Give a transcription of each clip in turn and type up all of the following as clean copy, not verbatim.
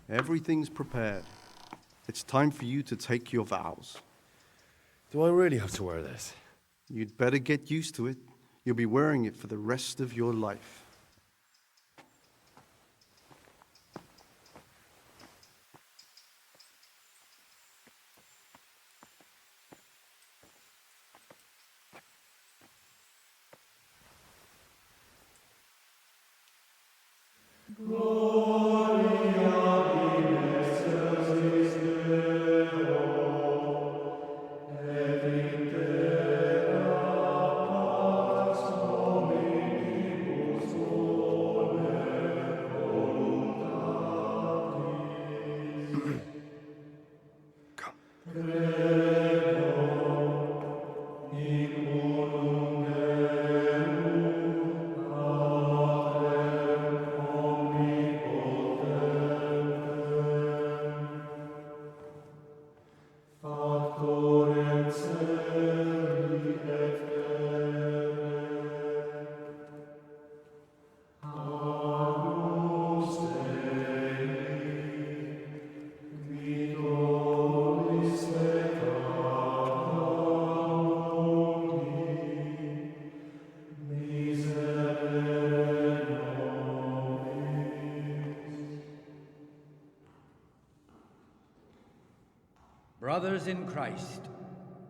Everything's prepared. It's time for you to take your vows. Do I really have to wear this? You'd better get used to it. You'll be wearing it for the rest of your life. Brothers in Christ,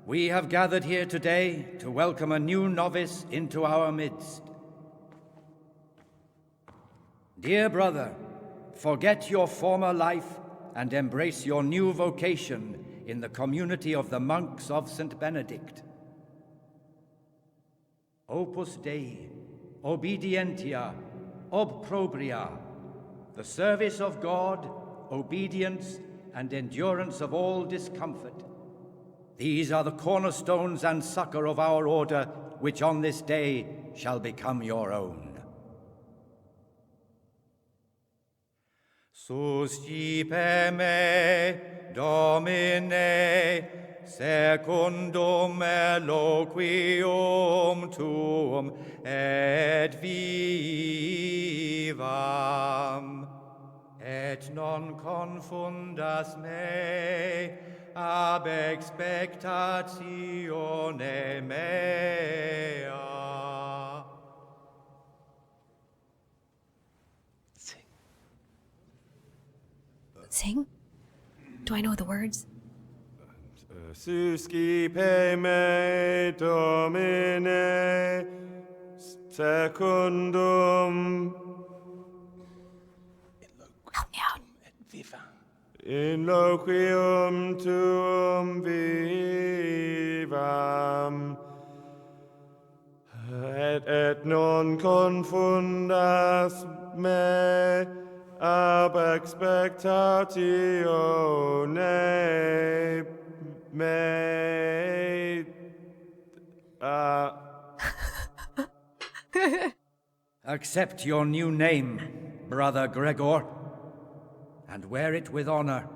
we have gathered here today to welcome a new novice into our midst. Dear brother, forget your former life and embrace your new vocation in the community of the monks of St. Benedict. Opus Dei, obedientia, obprobria, the service of God, obedience, and endurance of all discomfort. These are the cornerstones and succor of our order, which on this day shall become your own. Suscipe me, Domine, secundum eloquium tuum, et vivam. Et non confundas me ab expectatione mea. Sing? Do I know the words? Suscipe me, Domine, secundum Help me out. in loquium tuum vivam, et non confundas me ab expectatione mea. Accept your new name, Brother Gregor, and wear it with honor.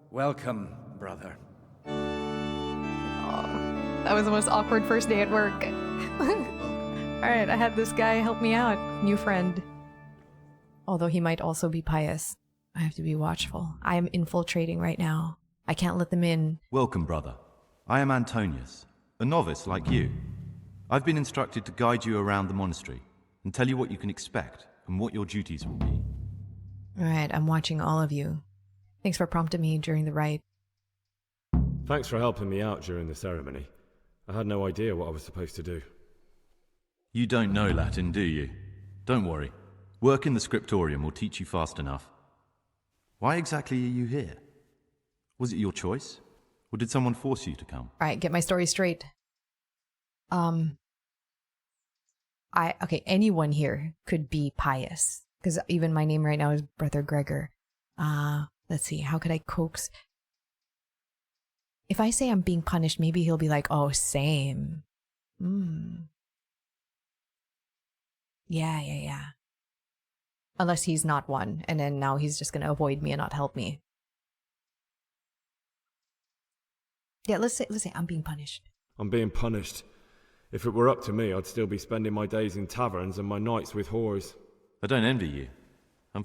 Welcome, brother. That was the most awkward first day at work. Alright, I had this guy help me out. New friend. Although he might also be pious. I have to be watchful. I am infiltrating right now. I can't let them in. Welcome, brother. I am Antonius, a novice like you. I've been instructed to guide you around the monastery and tell you what you can expect and what your duties will be. Alright, I'm watching all of you. Thanks for prompting me during the rite. Thanks for helping me out during the ceremony. I had no idea what I was supposed to do. You don't know Latin, do you? Don't worry. Work in the scriptorium will teach you fast enough. Why exactly are you here? Was it your choice? Or did someone force you to come? Alright, get my story straight. Okay, anyone here could be pious. Because even my name right now is Brother Gregor. Let's see, how could I coax? If I say I'm being punished, maybe he'll be like, oh, same. Yeah. Unless he's not one, and then now he's just gonna avoid me and not help me. Yeah, let's say I'm being punished. I'm being punished. If it were up to me, I'd still be spending my days in taverns and my nights with whores. I don't envy you.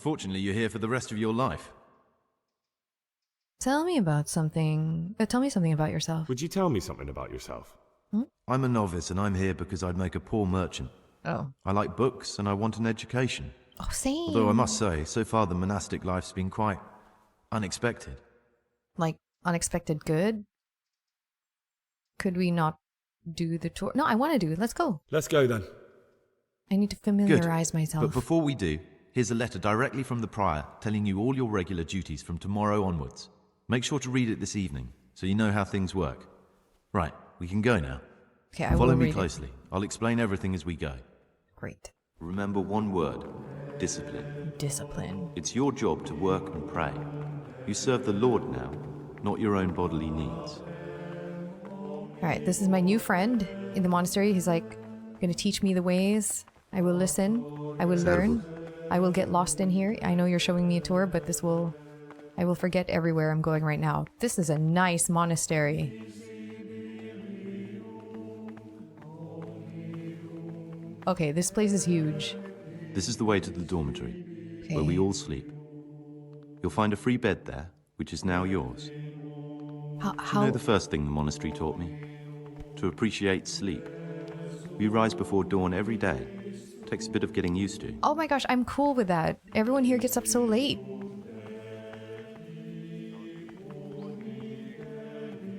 Unfortunately, you're here for the rest of your life. Tell me about something. Tell me something about yourself. Would you tell me something about yourself? I'm a novice, and I'm here because I'd make a poor merchant. Oh. I like books, and I want an education. Oh, same. Although I must say, so far the monastic life's been quite unexpected. Like, unexpected good? Could we not do the tour? No, I want to do it. Let's go. Let's go then. I need to Good. familiarize myself. But before we do, here's a letter directly from the prior telling you all your regular duties from tomorrow onwards. Make sure to read it this evening, so you know how things work. Right, we can go now. Okay, I will Follow me read it. closely. I'll explain everything as we go. Great. Remember one word: discipline. Discipline. It's your job to work and pray. You serve the Lord now, not your own bodily needs. Alright, this is my new friend in the monastery. He's like, gonna teach me the ways. I will listen. I will learn. I will get lost in here. I know you're showing me a tour, but I will forget everywhere I'm going right now. This is a nice monastery. Okay, this place is huge. This is the way to the dormitory, Okay. where we all sleep. You'll find a free bed there, which is now yours. How You know the first thing the monastery taught me? To appreciate sleep. We rise before dawn every day. Takes a bit of getting used to. Oh my gosh, I'm cool with that. Everyone here gets up so late.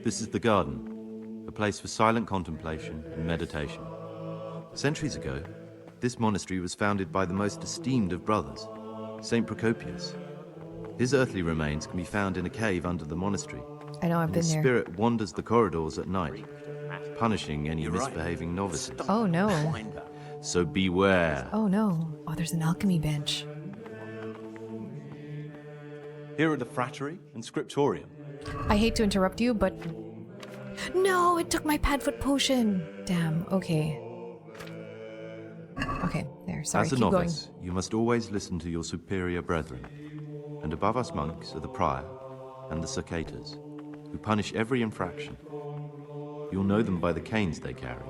This is the garden, a place for silent contemplation and meditation. Centuries ago, this monastery was founded by the most esteemed of brothers, Saint Procopius. His earthly remains can be found in a cave under the monastery. I know, I've And been his there. spirit wanders the corridors at night, punishing any misbehaving novices. Oh no. So beware. Oh no. Oh, there's an alchemy bench. Here are the frattery and scriptorium. I hate to interrupt you, but... No, it took my padfoot potion. Damn, okay. Okay, there, sorry, As a keep going. novice, you must always listen to your superior brethren. And above us monks are the prior and the cicatas, who punish every infraction. You'll know them by the canes they carry.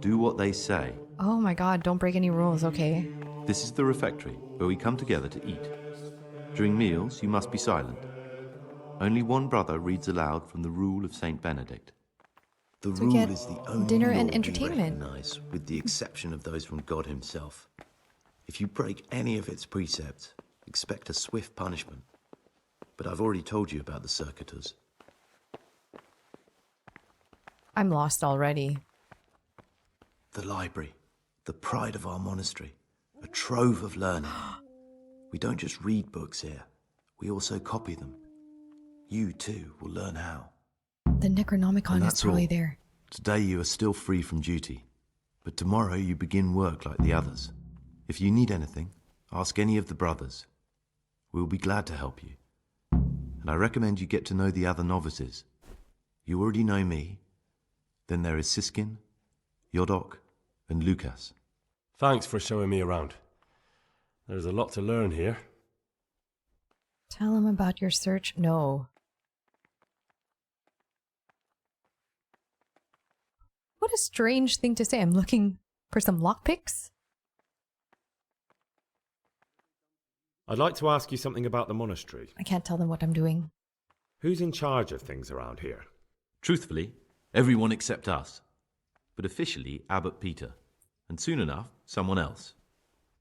Do what they say. Oh my god, don't break any rules, okay. This is the refectory, where we come together to eat. During meals, you must be silent. Only one brother reads aloud from the Rule of Saint Benedict. The So we rule get is the only dinner law and we entertainment. recognize, with the exception of those from God himself. If you break any of its precepts, expect a swift punishment. But I've already told you about the circuitous. I'm lost already. The library, the pride of our monastery, a trove of learning. We don't just read books here, we also copy them. You, too, will learn how. The Necronomicon And is that's probably all. there. Today you are still free from duty, but tomorrow you begin work like the others. If you need anything, ask any of the brothers. We'll be glad to help you. And I recommend you get to know the other novices. You already know me. Then there is Siskin, Yodok, and Lucas. Thanks for showing me around. There's a lot to learn here. Tell him about your search. No. What a strange thing to say. I'm looking for some lockpicks. I'd like to ask you something about the monastery. I can't tell them what I'm doing. Who's in charge of things around here? Truthfully, everyone except us. But officially, Abbot Peter. And soon enough, someone else.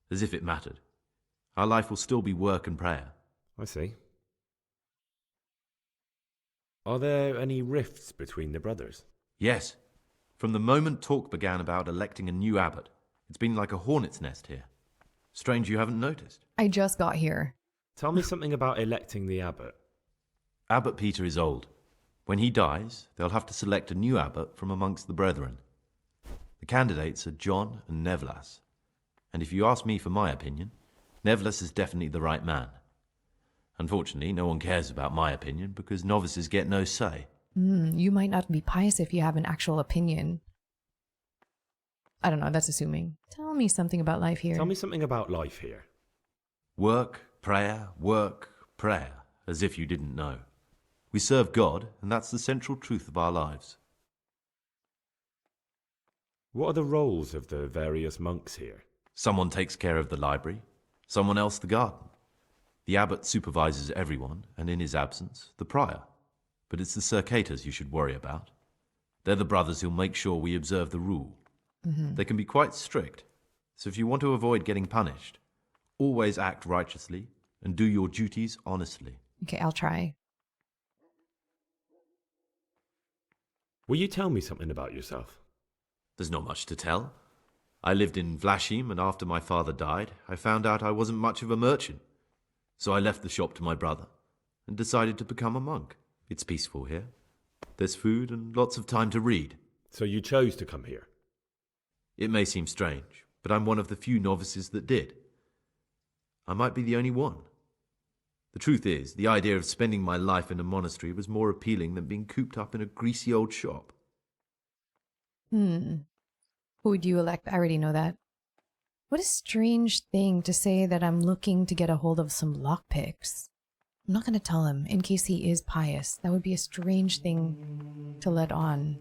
As if it mattered. Our life will still be work and prayer. I see. Are there any rifts between the brothers? Yes. From the moment talk began about electing a new abbot, it's been like a hornet's nest here. Strange you haven't noticed. I just got here. Tell me something about electing the abbot. Abbot Peter is old. When he dies, they'll have to select a new abbot from amongst the brethren. The candidates are John and Nevlas. And if you ask me for my opinion, Nevlas is definitely the right man. Unfortunately, no one cares about my opinion because novices get no say. You might not be pious if you have an actual opinion. I don't know, that's assuming. Tell me something about life here. Tell me something about life here. Work, prayer, as if you didn't know. We serve God, and that's the central truth of our lives. What are the roles of the various monks here? Someone takes care of the library, someone else the garden, The abbot supervises everyone, and in his absence, the prior. But it's the circators you should worry about. They're the brothers who'll make sure we observe the rule. They can be quite strict, so if you want to avoid getting punished, always act righteously and do your duties honestly. Okay, I'll try. Will you tell me something about yourself? There's not much to tell. I lived in Vlashim, and after my father died, I found out I wasn't much of a merchant. So I left the shop to my brother and decided to become a monk. It's peaceful here. There's food and lots of time to read. So you chose to come here? It may seem strange, but I'm one of the few novices that did. I might be the only one. The truth is, the idea of spending my life in a monastery was more appealing than being cooped up in a greasy old shop. Who would you elect? I already know that. What a strange thing to say that I'm looking to get a hold of some lockpicks. I'm not going to tell him in case he is pious. That would be a strange thing to let on.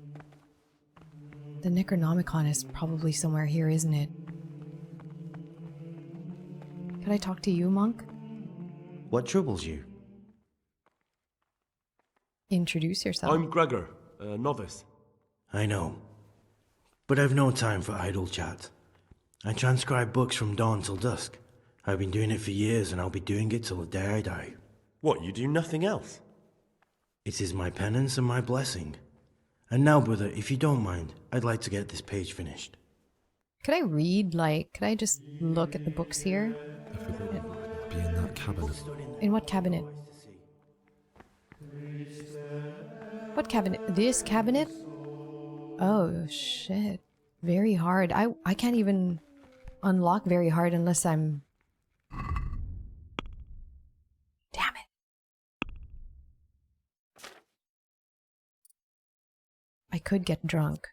The Necronomicon is probably somewhere here, isn't it? Could I talk to you, monk? What troubles you? Introduce yourself. I'm Gregor, a novice. I know. But I've no time for idle chat. I transcribe books from dawn till dusk. I've been doing it for years, and I'll be doing it till the day I die. What, you do nothing else? It is my penance and my blessing. And now, brother, if you don't mind, I'd like to get this page finished. Could I read, could I just look at the books here? Be in that cabinet. In what cabinet? What cabinet? This cabinet? Oh, shit. Very hard. I can't even unlock very hard unless I'm... Damn it. I could get drunk.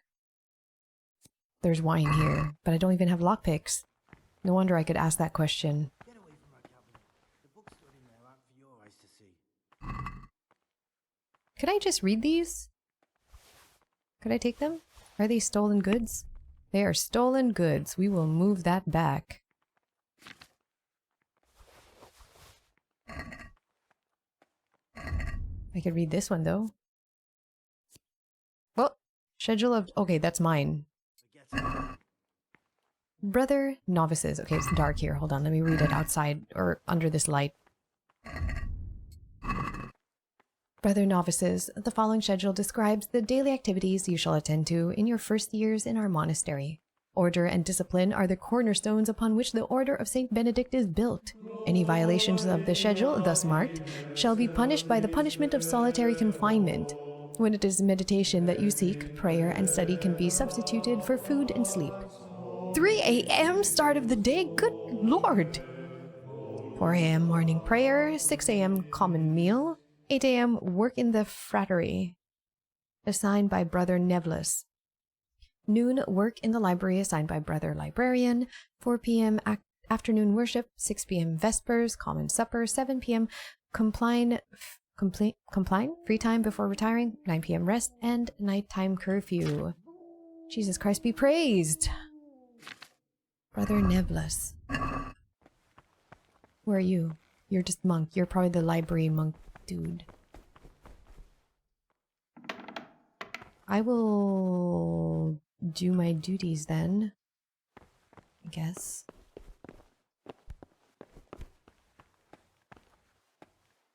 There's wine here, but I don't even have lockpicks. No wonder I could ask that question. Get away from my cabinet. The books stored in there aren't for your eyes to see. Could I just read these? Could I take them? Are they stolen goods? They are stolen goods. We will move that back. I could read this one, though. Well, schedule of... Okay, that's mine. Brother novices. Okay, it's dark here. Hold on, let me read it outside or under this light. Brother novices, the following schedule describes the daily activities you shall attend to in your first years in our monastery. Order and discipline are the cornerstones upon which the Order of Saint Benedict is built. Any violations of the schedule, thus marked, shall be punished by the punishment of solitary confinement. When it is meditation that you seek, prayer and study can be substituted for food and sleep. 3 a.m. start of the day? Good Lord! 4 a.m. morning prayer, 6 a.m. common meal, 8 a.m. work in the frattery, assigned by Brother Nevlis. Noon work in the library, assigned by Brother Librarian. 4 p.m. Afternoon worship. 6 p.m. vespers, common supper. 7 p.m. compline free time before retiring. 9 p.m. rest and nighttime curfew. Jesus Christ be praised. Brother Nevlis. Where are you? You're just monk. You're probably the library monk dude. I will do my duties then, I guess.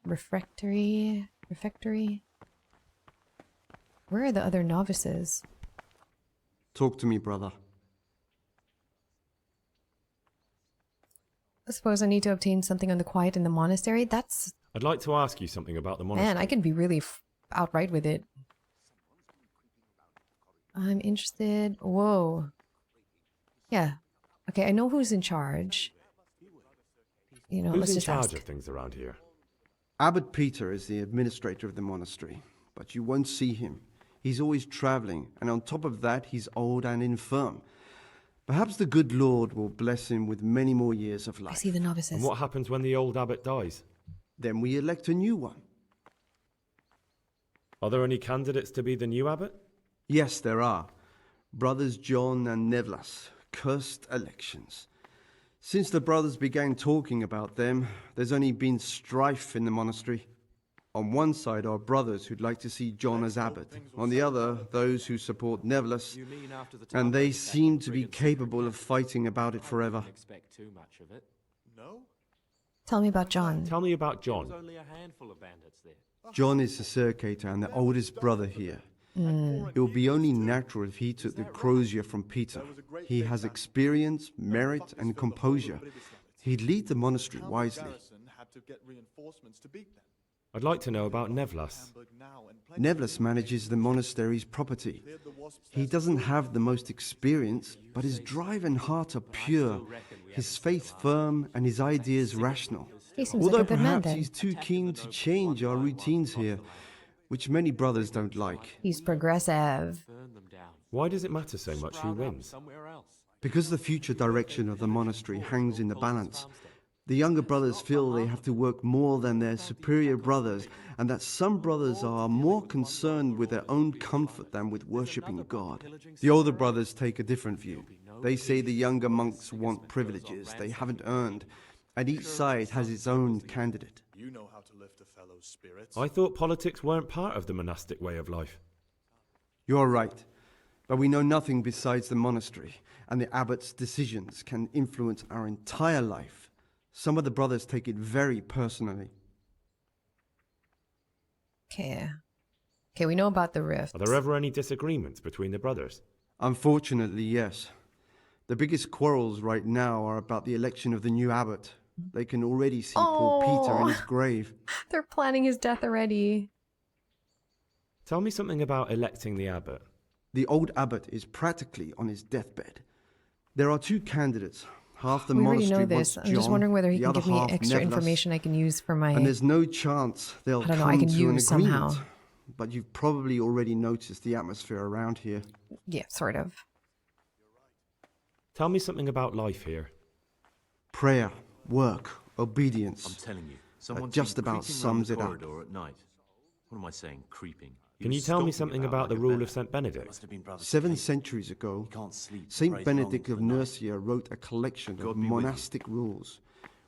Refectory. Where are the other novices? Talk to me, brother. I suppose I need to obtain something on the quiet in the monastery. That's... I'd like to ask you something about the monastery. Man, I can be really outright with it. I'm interested... Whoa. Yeah. Okay, I know who's in charge. You know, Who's let's in just charge ask. of things around here? Abbot Peter is the administrator of the monastery, but you won't see him. He's always traveling, and on top of that, he's old and infirm. Perhaps the good Lord will bless him with many more years of I life. see the novices. And what happens when the old abbot dies? Then we elect a new one. Are there any candidates to be the new abbot? Yes, there are. Brothers John and Nevlas. Cursed elections. Since the brothers began talking about them, there's only been strife in the monastery. On one side are brothers who'd like to see John as abbot, on the other, those who support Nevelas, and they seem to be capable of fighting about it forever. Tell me about John. Tell me about John. John is the circator and the oldest brother here. It would be only natural if he took the crozier from Peter. He has experience, merit, and composure. He'd lead the monastery wisely. I'd like to know about Nevelas. Nevelas manages the monastery's property. He doesn't have the most experience, but his drive and heart are pure, his faith firm, and his ideas rational. He seems Although like a good man perhaps then. he's too keen to change our routines here, which many brothers don't like. He's progressive. Why does it matter so much who wins? Because the future direction of the monastery hangs in the balance. The younger brothers feel they have to work more than their superior brothers, and that some brothers are more concerned with their own comfort than with worshipping God. The older brothers take a different view. They say the younger monks want privileges they haven't earned, and each side has its own candidate. I thought politics weren't part of the monastic way of life. You're right, but we know nothing besides the monastery, and the abbot's decisions can influence our entire life. Some of the brothers take it very personally. Okay, we know about the rift. Are there ever any disagreements between the brothers? Unfortunately, yes. The biggest quarrels right now are about the election of the new abbot. They can already see poor Peter in his grave. They're planning his death already. Tell me something about electing the abbot. The old abbot is practically on his deathbed. There are two candidates. Half the We already monastery know this. wants I'm John, just wondering whether he the can other give me half extra Nevelas, information I can use for my... and there's no chance they'll I don't know, come I can to an use agreement. somehow. But you've probably already noticed the atmosphere around here. Yeah, sort of. Tell me something about life here. Prayer, work, obedience. I'm telling you, someone's just been about creeping round sums the it up. corridor at night. What am I saying? Creeping. He Can you was tell me skulking something about the like a rule beggar. of St. Benedict? Must have been Brother 7 Kate. centuries ago, He can't sleep. Saint Prays Benedict long of for the night. Nursia wrote a collection God of be with you. monastic rules,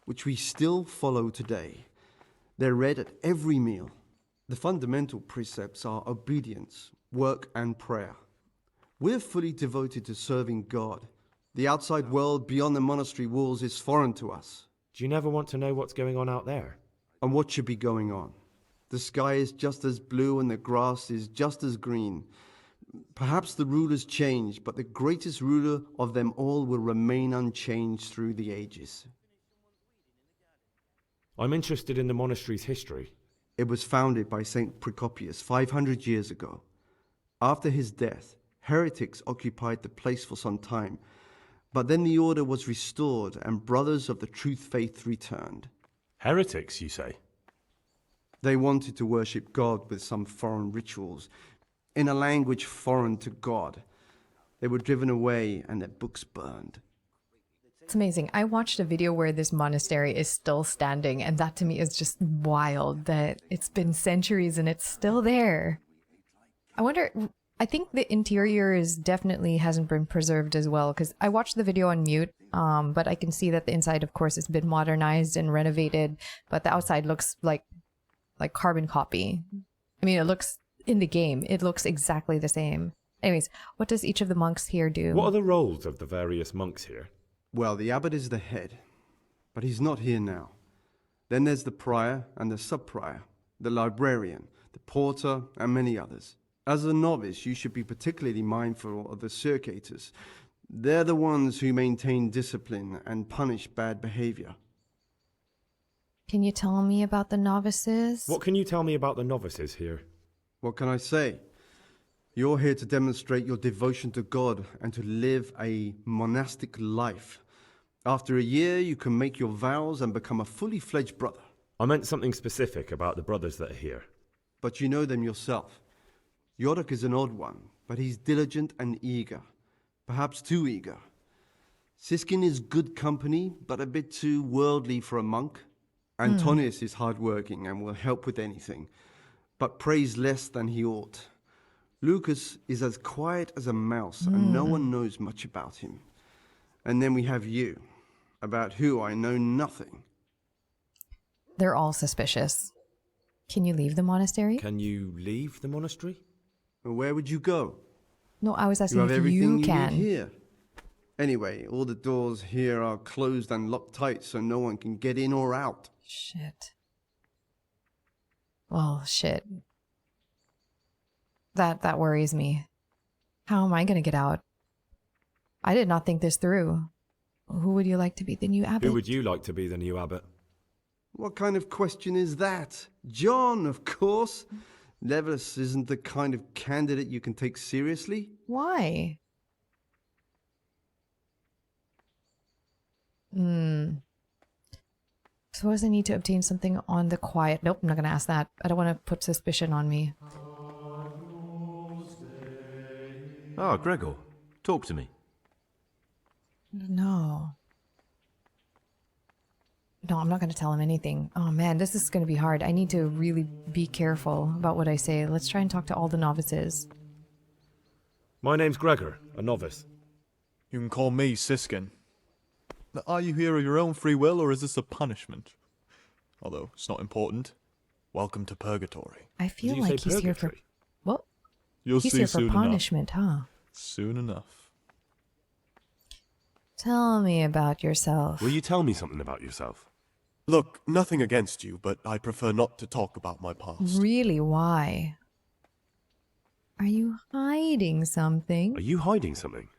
which we still follow today. They're read at every meal. The fundamental precepts are obedience, work, and prayer. We're fully devoted to serving God. The outside world beyond the monastery walls is foreign to us. Do you never want to know what's going on out there? And what should be going on? The sky is just as blue and the grass is just as green. Perhaps the rulers change, but the greatest ruler of them all will remain unchanged through the ages. I'm interested in the monastery's history. It was founded by Saint Procopius 500 years ago. After his death, heretics occupied the place for some time, but then the order was restored and brothers of the truth faith returned. Heretics, you say? They wanted to worship God with some foreign rituals, in a language foreign to God. They were driven away and their books burned. It's amazing. I watched a video where this monastery is still standing, and that to me is just wild that it's been centuries and it's still there. I wonder, I think the interior is definitely hasn't been preserved as well, because I watched the video on mute, but I can see that the inside, of course, has been modernized and renovated, but the outside looks like carbon copy. I mean, it looks in the game, it looks exactly the same. Anyways, what does each of the monks here do? What are the roles of the various monks here? Well, the abbot is the head, but he's not here now. Then there's the prior and the sub-prior, the librarian, the porter, and many others. As a novice, you should be particularly mindful of the circators. They're the ones who maintain discipline and punish bad behavior. Can you tell me about the novices? What can you tell me about the novices here? What can I say? You're here to demonstrate your devotion to God and to live a monastic life. After a year, you can make your vows and become a fully fledged brother. I meant something specific about the brothers that are here. But you know them yourself. Yorick is an odd one, but he's diligent and eager. Perhaps too eager. Siskin is good company, but a bit too worldly for a monk. Antonius is hardworking and will help with anything, but prays less than he ought. Lucas is as quiet as a mouse, and no one knows much about him. And then we have you. about who I know nothing. They're all suspicious. Can you leave the monastery? Can you leave the monastery? Well, where would you go? No, I was You asking have if everything you can. need here. Anyway, all the doors here are closed and locked tight so no one can get in or out. Shit. Well, shit. That worries me. How am I gonna get out? I did not think this through. Who would you like to be the new abbot? Who would you like to be the new abbot? What kind of question is that? John, of course. Levis isn't the kind of candidate you can take seriously. Why? Suppose I need to obtain something on the quiet. Nope, I'm not gonna ask that. I don't want to put suspicion on me. Ah, Gregor, talk to me. No. No, I'm not going to tell him anything. Oh man, this is going to be hard. I need to really be careful about what I say. Let's try and talk to all the novices. My name's Gregor, a novice. You can call me Siskin. Now, are you here of your own free will, or is this a punishment? Although, it's not important. Welcome to Purgatory. I feel Did you like say he's here for... purgatory? What? You'll He's see here for soon punishment, huh? enough. Soon enough. Tell me about yourself. Will you tell me something about yourself? Look, nothing against you, but I prefer not to talk about my past. Really, why? Are you hiding something? Are you hiding something?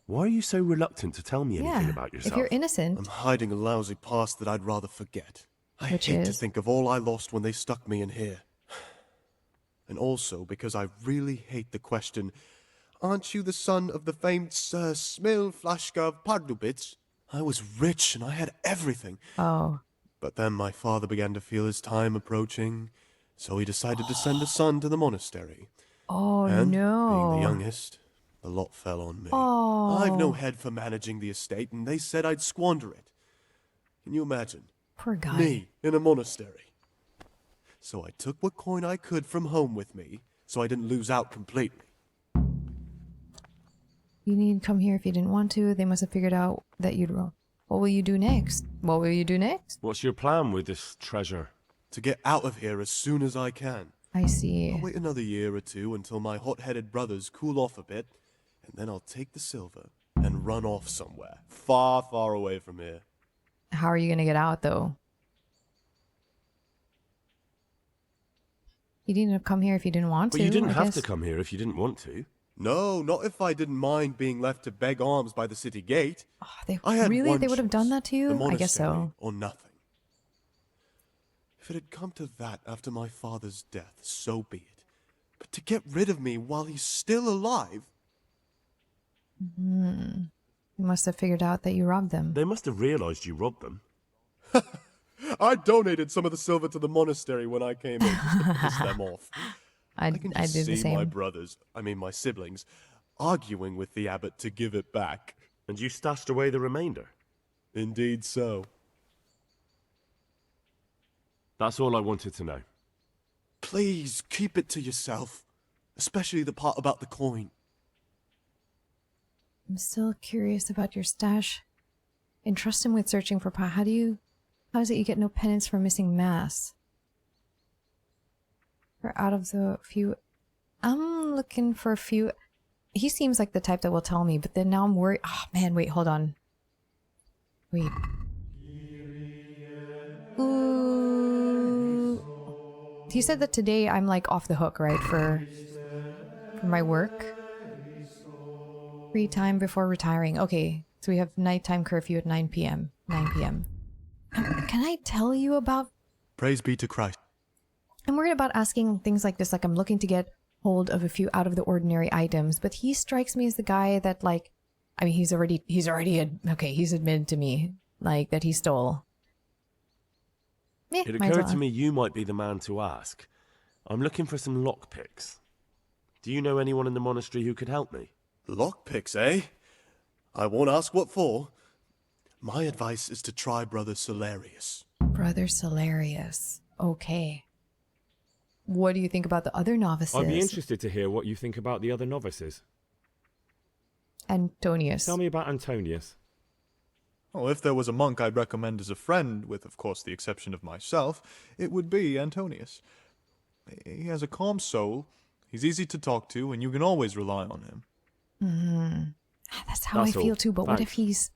Why are you so reluctant to tell me anything Yeah, about yourself? if you're innocent. I'm hiding a lousy past that I'd rather forget. I Which hate to is? think of all I lost when they stuck me in here. And also because I really hate the question, aren't you the son of the famed Sir Smil Flashka of Pardubitz? I was rich and I had everything. Oh. But then my father began to feel his time approaching, so he decided to send a son to the monastery. Oh, And, no. being the youngest, the lot fell on me. Oh. I've no head for managing the estate, and they said I'd squander it. Can you imagine? Poor guy. Me, in a monastery. So I took what coin I could from home with me, so I didn't lose out completely. You needn't come here if you didn't want to. They must have figured out that you'd roll. What will you do next? What will you do next? What's your plan with this treasure? To get out of here as soon as I can. I see. I'll wait another year or two until my hot-headed brothers cool off a bit, and then I'll take the silver and run off somewhere, far, far away from here. How are you going to get out, though? You didn't have come here if you didn't want to. Well, you didn't I have guess. to come here if you didn't want to. No, not if I didn't mind being left to beg alms by the city gate. Oh, they I had really? one They would have done choice, that to the you? I guess monastery so. or nothing. If it had come to that after my father's death, so be it. But to get rid of me while he's still alive... You must have figured out that you robbed them. They must have realised you robbed them. I donated some of the silver to the monastery when I came in just to piss them off. I can did just the see same. my brothers, my siblings, arguing with the abbot to give it back. And you stashed away the remainder. Indeed so. That's all I wanted to know. Please, keep it to yourself. Especially the part about the coin. I'm still curious about your stash. Entrust him with searching for How is it you get no penance for missing mass? Or out of the few... I'm looking for a few... He seems like the type that will tell me, but then now I'm worried... Oh, man, wait, hold on. Wait. Ooh. He said that today I'm like off the hook, right? For my work. Free time before retiring. Okay, so we have nighttime curfew at 9 p.m. 9 p.m. Can I tell you about... Praise be to Christ. I'm worried about asking things like this, like I'm looking to get hold of a few out of the ordinary items, but he strikes me as the guy that like, I mean, he's admitted to me, like, that he stole. It occurred to me you might be the man to ask. I'm looking for some lockpicks. Do you know anyone in the monastery who could help me? Lockpicks, eh? I won't ask what for. My advice is to try Brother Solarius. Brother Solarius. Okay. What do you think about the other novices? I'd be interested to hear what you think about the other novices. Antonius. Tell me about Antonius. Oh, if there was a monk I'd recommend as a friend, with of course the exception of myself, it would be Antonius. He has a calm soul, he's easy to talk to, and you can always rely on him. That's how That's I feel all. too, but what if Thanks.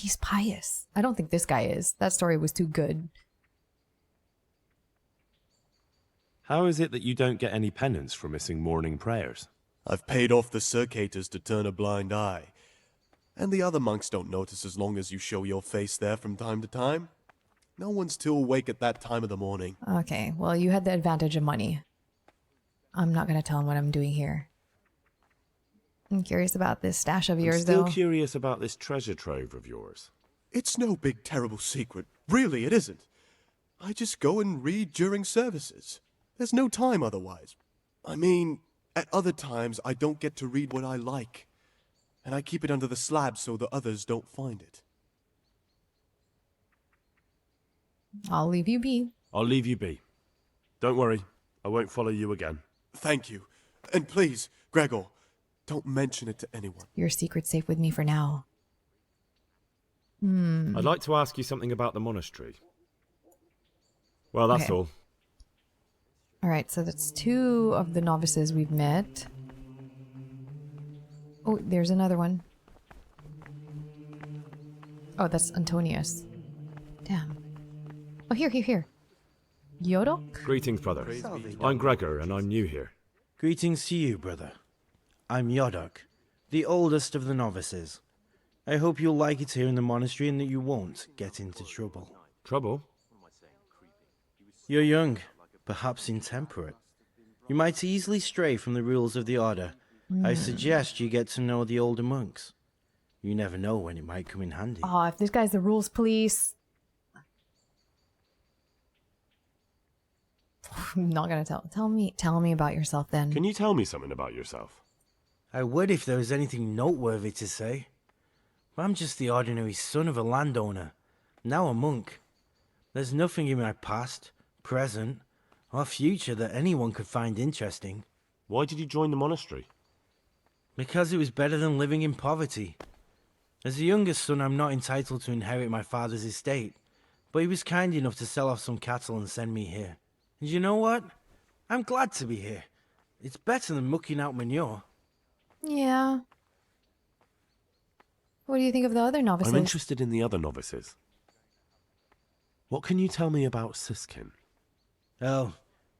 he's pious? I don't think this guy is. That story was too good. How is it that you don't get any penance for missing morning prayers? I've paid off the circators to turn a blind eye. And the other monks don't notice as long as you show your face there from time to time. No one's too awake at that time of the morning. Okay, well, you had the advantage of money. I'm not going to tell him what I'm doing here. I'm curious about this stash of I'm yours, still though. curious about this treasure trove of yours. It's no big terrible secret. Really, it isn't. I just go and read during services. There's no time otherwise. I mean, at other times I don't get to read what I like. And I keep it under the slab so the others don't find it. I'll leave you be. I'll leave you be. Don't worry, I won't follow you again. Thank you. And please, Gregor, don't mention it to anyone. Your secret's safe with me for now. I'd like to ask you something about the monastery. Well, that's Okay. all. All right, so that's 2 of the novices we've met. Oh, there's another one. Oh, that's Antonius. Damn. Oh, here. Yodok? Greetings, brother. I'm Gregor, and I'm new here. Greetings to you, brother. I'm Yodok, the oldest of the novices. I hope you'll like it here in the monastery and that you won't get into trouble. Trouble? You're young, perhaps intemperate. You might easily stray from the rules of the order. I suggest you get to know the older monks. You never know when it might come in handy. Oh, if this guy's the rules police. I'm not gonna tell me about yourself then. Can you tell me something about yourself? I would if there was anything noteworthy to say. But I'm just the ordinary son of a landowner, now a monk. There's nothing in my past, present, or future that anyone could find interesting. Why did you join the monastery? Because it was better than living in poverty. As the youngest son, I'm not entitled to inherit my father's estate, but he was kind enough to sell off some cattle and send me here. And you know what? I'm glad to be here. It's better than mucking out manure. Yeah. What do you think of the other novices? I'm interested in the other novices. What can you tell me about Siskin? Oh,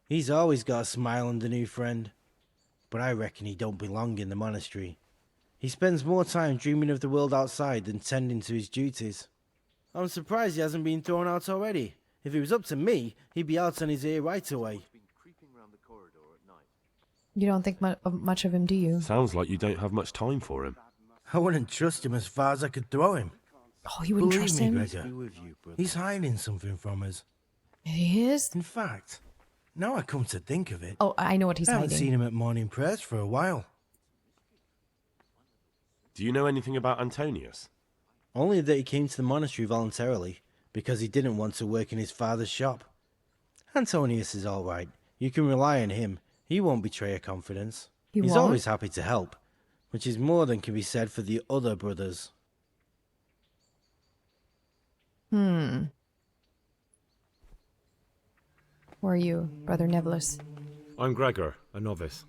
he's always got a smile and a new friend. But I reckon he don't belong in the monastery. He spends more time dreaming of the world outside than tending to his duties. I'm surprised he hasn't been thrown out already. If it was up to me, he'd be out on his ear right away. You don't think much of him, do you? Sounds like you don't have much time for him. I wouldn't trust him as far as I could throw him. Oh, you wouldn't Believe trust me, him? Gregor, he's hiding something from us. He is? In fact, now I come to think of it, Oh, I know what he's I haven't hiding. seen him at morning prayers for a while. Do you know anything about Antonius? Only that he came to the monastery voluntarily, because he didn't want to work in his father's shop. Antonius is all right. You can rely on him. He won't betray your confidence. He He's won't? always happy to help, which is more than can be said for the other brothers. Who are you, Brother Nebulus? I'm Gregor, a novice.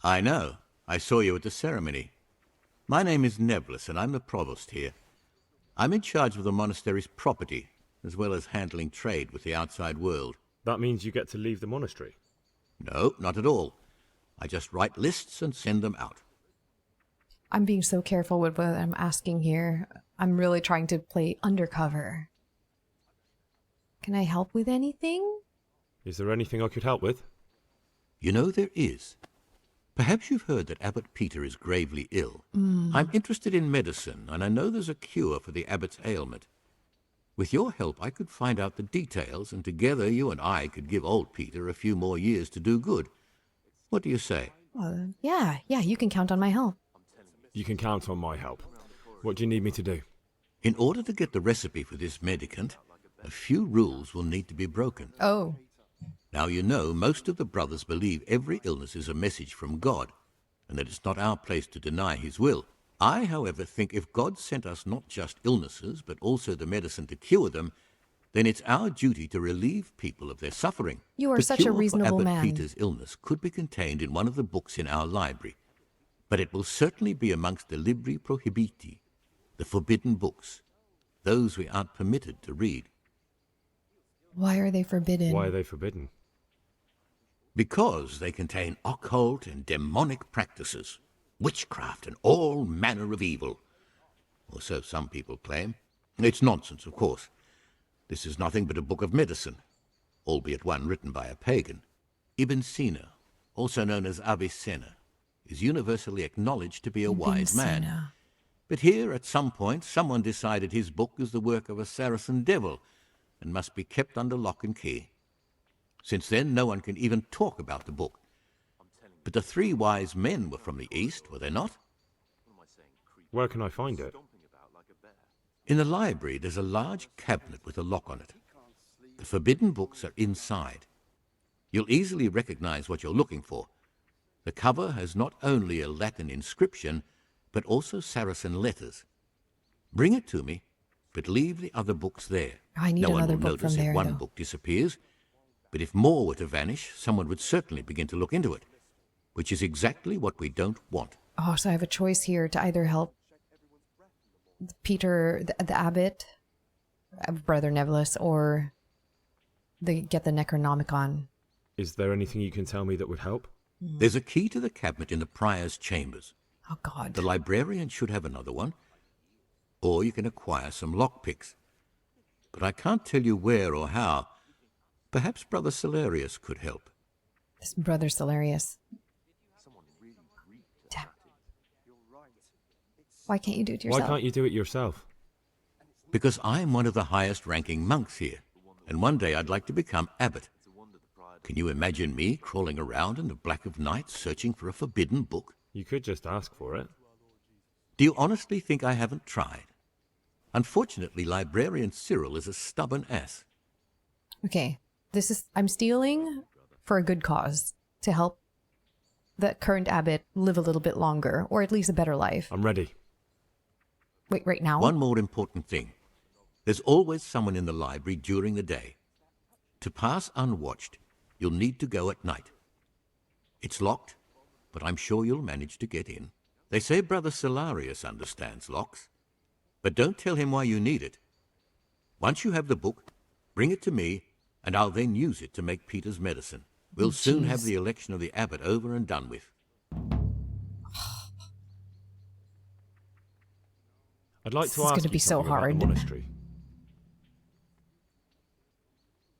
I know. I saw you at the ceremony. My name is Nebulus, and I'm the provost here. I'm in charge of the monastery's property, as well as handling trade with the outside world. That means you get to leave the monastery. No, not at all. I just write lists and send them out. I'm being so careful with what I'm asking here. I'm really trying to play undercover. Can I help with anything? Is there anything I could help with? You know, there is. Perhaps you've heard that Abbot Peter is gravely ill. I'm interested in medicine, and I know there's a cure for the abbot's ailment. With your help, I could find out the details, and together you and I could give old Peter a few more years to do good. What do you say? Yeah, you can count on my help. You can count on my help. What do you need me to do? In order to get the recipe for this medicament, a few rules will need to be broken. Oh, Now, you know, most of the brothers believe every illness is a message from God, and that it's not our place to deny his will. I, however, think if God sent us not just illnesses, but also the medicine to cure them, then it's our duty to relieve people of their suffering. You are The such a cure for reasonable Abbot man. Peter's illness could be contained in one of the books in our library, but it will certainly be amongst the libri prohibiti, the forbidden books, those we aren't permitted to read. Why are they forbidden? Why are they forbidden? Because they contain occult and demonic practices, witchcraft and all manner of evil. Or so some people claim. It's nonsense, of course. This is nothing but a book of medicine, albeit one written by a pagan. Ibn Sina, also known as Avicenna, is universally acknowledged to be a wise man. But here, at some point, someone decided his book is the work of a Saracen devil and must be kept under lock and key. Since then, no one can even talk about the book. But the three wise men were from the East, were they not? Where can I find it? In the library, there's a large cabinet with a lock on it. The forbidden books are inside. You'll easily recognize what you're looking for. The cover has not only a Latin inscription, but also Saracen letters. Bring it to me, but leave the other books there. I need no one another will book notice from if there, one though. book disappears, but if more were to vanish, someone would certainly begin to look into it, which is exactly what we don't want. Oh, so I have a choice here to either help Peter, the abbot, Brother Nevelis, or get the Necronomicon. Is there anything you can tell me that would help? There's a key to the cabinet in the prior's chambers. Oh, God. The librarian should have another one. Or you can acquire some lockpicks. But I can't tell you where or how. Perhaps Brother Celerius could help. This Brother Celerius. Damn. Why can't you do it yourself? Why can't you do it yourself? Because I'm one of the highest-ranking monks here, and one day I'd like to become abbot. Can you imagine me crawling around in the black of night searching for a forbidden book? You could just ask for it. Do you honestly think I haven't tried? Unfortunately, Librarian Cyril is a stubborn ass. Okay, I'm stealing for a good cause, to help the current abbot live a little bit longer, or at least a better life. I'm ready. Wait, right now? One more important thing. There's always someone in the library during the day. To pass unwatched, you'll need to go at night. It's locked, but I'm sure you'll manage to get in. They say Brother Celerius understands locks, but don't tell him why you need it. Once you have the book, bring it to me, and I'll then use it to make Peter's medicine. We'll soon have the election of the abbot over and done with. I'd like This to is ask gonna you be so something about hard. the monastery.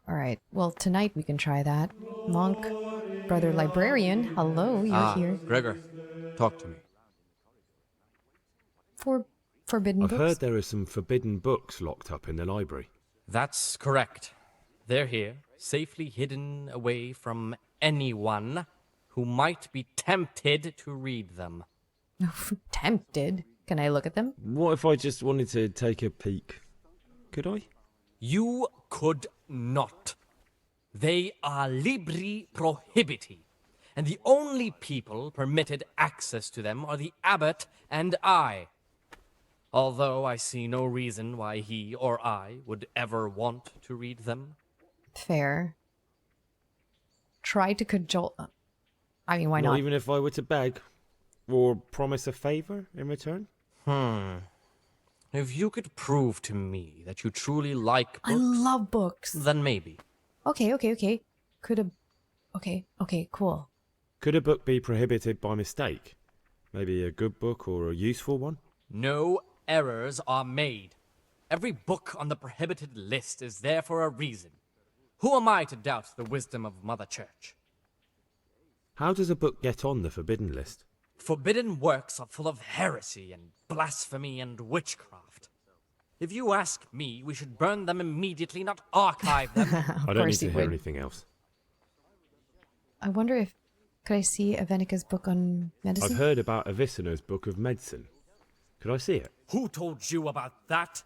All right, well, tonight we can try that. Monk, Brother Librarian, hello, you're here. Gregor, talk to me. For forbidden I've books? heard there are some forbidden books locked up in the library. That's correct. They're here, safely hidden away from anyone who might be tempted to read them. Tempted? Can I look at them? What if I just wanted to take a peek? Could I? You could not. They are libri prohibiti, and the only people permitted access to them are the abbot and I. Although I see no reason why he or I would ever want to read them. Fair. Try to cajole... I mean, why not? Even if I were to beg or promise a favor in return? If you could prove to me that you truly like books... I love books. Then maybe. Okay. Okay, cool. Could a book be prohibited by mistake? Maybe a good book or a useful one? No errors are made. Every book on the prohibited list is there for a reason. Who am I to doubt the wisdom of Mother Church? How does a book get on the forbidden list? Forbidden works are full of heresy and blasphemy and witchcraft. If you ask me, we should burn them immediately, not archive them. I don't need to hear anything else. I wonder if... Could I see Avenica's book on medicine? I've heard about Avicenna's book of medicine. Could I see it? Who told you about that?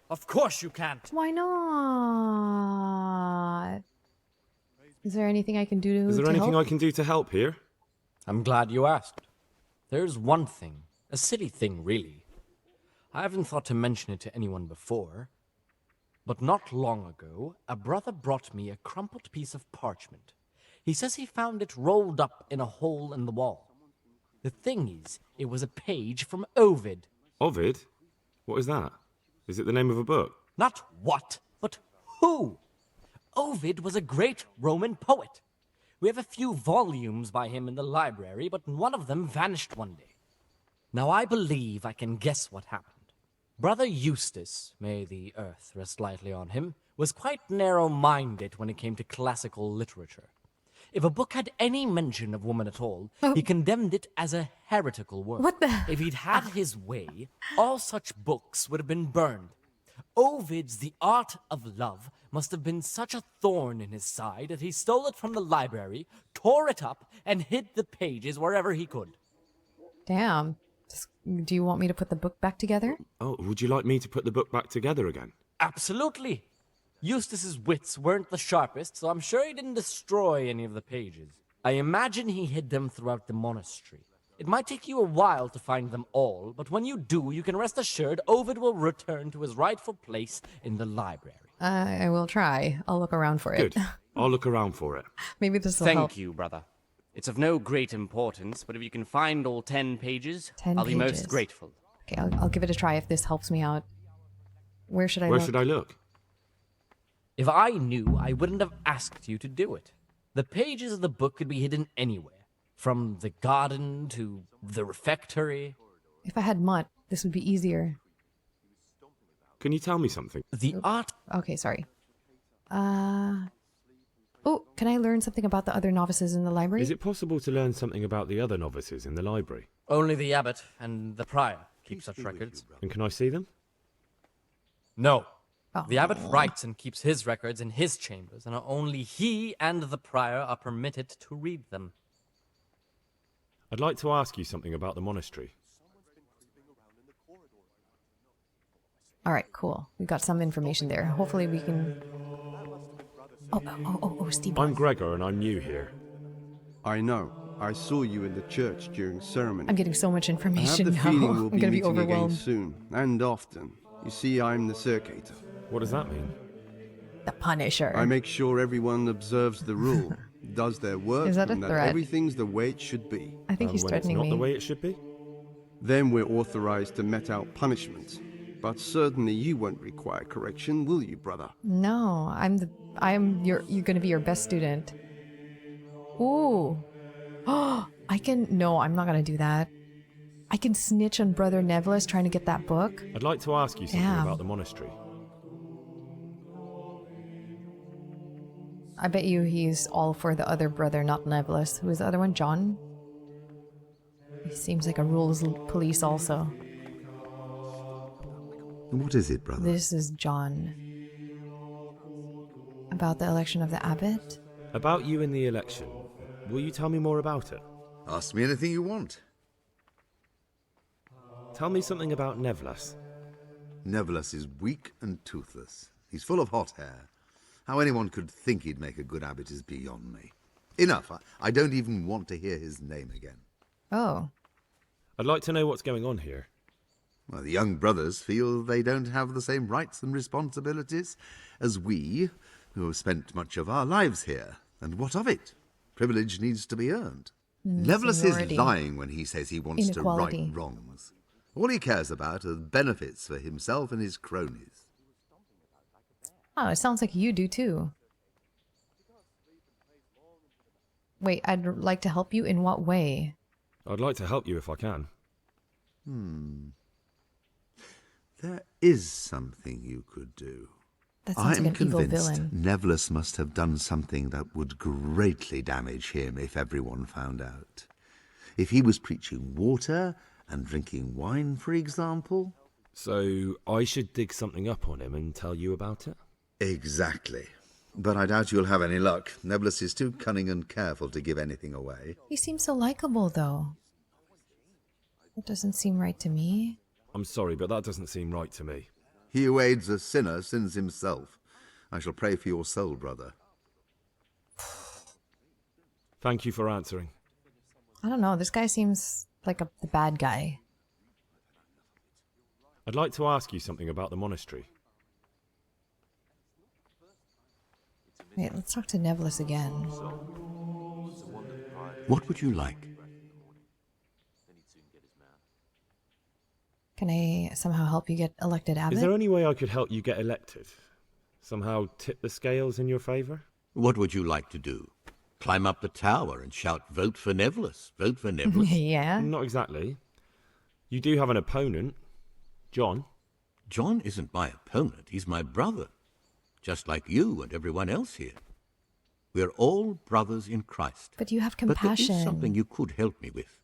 Of course you can't. Why not? Is there anything I can do to Is there anything help? I can do to help here? I'm glad you asked. There's one thing, A silly thing, really. I haven't thought to mention it to anyone before, but not long ago, a brother brought me a crumpled piece of parchment. He says he found it rolled up in a hole in the wall. The thing is, it was a page from Ovid. Ovid? What is that? Is it the name of a book? Not what, but who. Ovid was a great Roman poet. We have a few volumes by him in the library, but one of them vanished one day. Now I believe I can guess what happened. Brother Eustace, may the earth rest lightly on him, was quite narrow-minded when it came to classical literature. If a book had any mention of woman at all, he condemned it as a heretical work. What the? If he'd had his way, all such books would have been burned. Ovid's The Art of Love must have been such a thorn in his side that he stole it from the library, tore it up, and hid the pages wherever he could. Damn. Do you want me to put the book back together? Oh, would you like me to put the book back together again? Absolutely. Eustace's wits weren't the sharpest, so I'm sure he didn't destroy any of the pages. I imagine he hid them throughout the monastery. It might take you a while to find them all, but when you do, you can rest assured Ovid will return to his rightful place in the library. I will try. I'll look around for it. Good. I'll look around for it. Maybe this will help. Thank you, brother. It's of no great importance, but if you can find all 10 pages, 10 I'll be pages. most grateful. Okay, I'll give it a try if this helps me out. Where should I look? Where should I look? If I knew, I wouldn't have asked you to do it. The pages of the book could be hidden anywhere, from the garden to the refectory. If I had Mutt, this would be easier. Can you tell me something? The art... Okay, sorry. Oh, can I learn something about the other novices in the library? Is it possible to learn something about the other novices in the library? Only the abbot and the prior keep such records. And can I see them? No. Oh. The abbot writes and keeps his records in his chambers, and only he and the prior are permitted to read them. I'd like to ask you something about the monastery. All right, cool. We got some information there. Hopefully we can... Oh, Steve. I'm Gregor and I'm new here. I know. I saw you in the church during ceremony. I'm getting so much I have information the now. feeling we'll I'm be gonna be meeting again overwhelmed. soon, and often. You see, I'm the circator. What does that mean? The Punisher. I make sure everyone observes the rule, does their work, Is that a and that threat? everything's the way it should be. I think he's when threatening it's not me. the way it should be? Then we're authorized to mete out punishment. But certainly you won't require correction, will you, brother? No, you're gonna be your best student. Ooh. Oh, no, I'm not gonna do that. I can snitch on Brother Nevelis trying to get that book. I'd like to ask you something Damn. about the monastery. I bet you he's all for the other brother, not Nevelis. Who is the other one? John? He seems like a rules police also. What is it, brother? This is John. About the election of the abbot? About you in the election. Will you tell me more about it? Ask me anything you want. Tell me something about Nevelis. Nevelis is weak and toothless. He's full of hot hair. How anyone could think he'd make a good abbot is beyond me. Enough. I don't even want to hear his name again. Oh. I'd like to know what's going on here. Well, the young brothers feel they don't have the same rights and responsibilities as we, who have spent much of our lives here. And what of it? Privilege needs to be earned. Nevelis Seniority. is lying when he says he wants to Inequality. right wrongs. All he cares about are benefits for himself and his cronies. Oh, it sounds like you do too. Wait, I'd like to help you in what way? I'd like to help you if I can. There is something you could do. That sounds I'm like an evil convinced villain. Nevelis must have done something that would greatly damage him if everyone found out. If he was preaching water and drinking wine, for example. So I should dig something up on him and tell you about it? Exactly. But I doubt you'll have any luck. Nevelis is too cunning and careful to give anything away. He seems so likable, though. That doesn't seem right to me. I'm sorry, but that doesn't seem right to me. He who aids a sinner sins himself. I shall pray for your soul, brother. Thank you for answering. I don't know. This guy seems like the bad guy. I'd like to ask you something about the monastery. Wait, let's talk to Nevlis again. What would you like? Can I somehow help you get elected abbot? Is there any way I could help you get elected? Somehow tip the scales in your favour? What would you like to do? Climb up the tower and shout, "Vote for Nevlis, vote for Nevlis"? Yeah. Not exactly. You do have an opponent, John. John isn't my opponent, he's my brother. Just like you and everyone else here. We're all brothers in Christ. But you have But there compassion. is something you could help me with.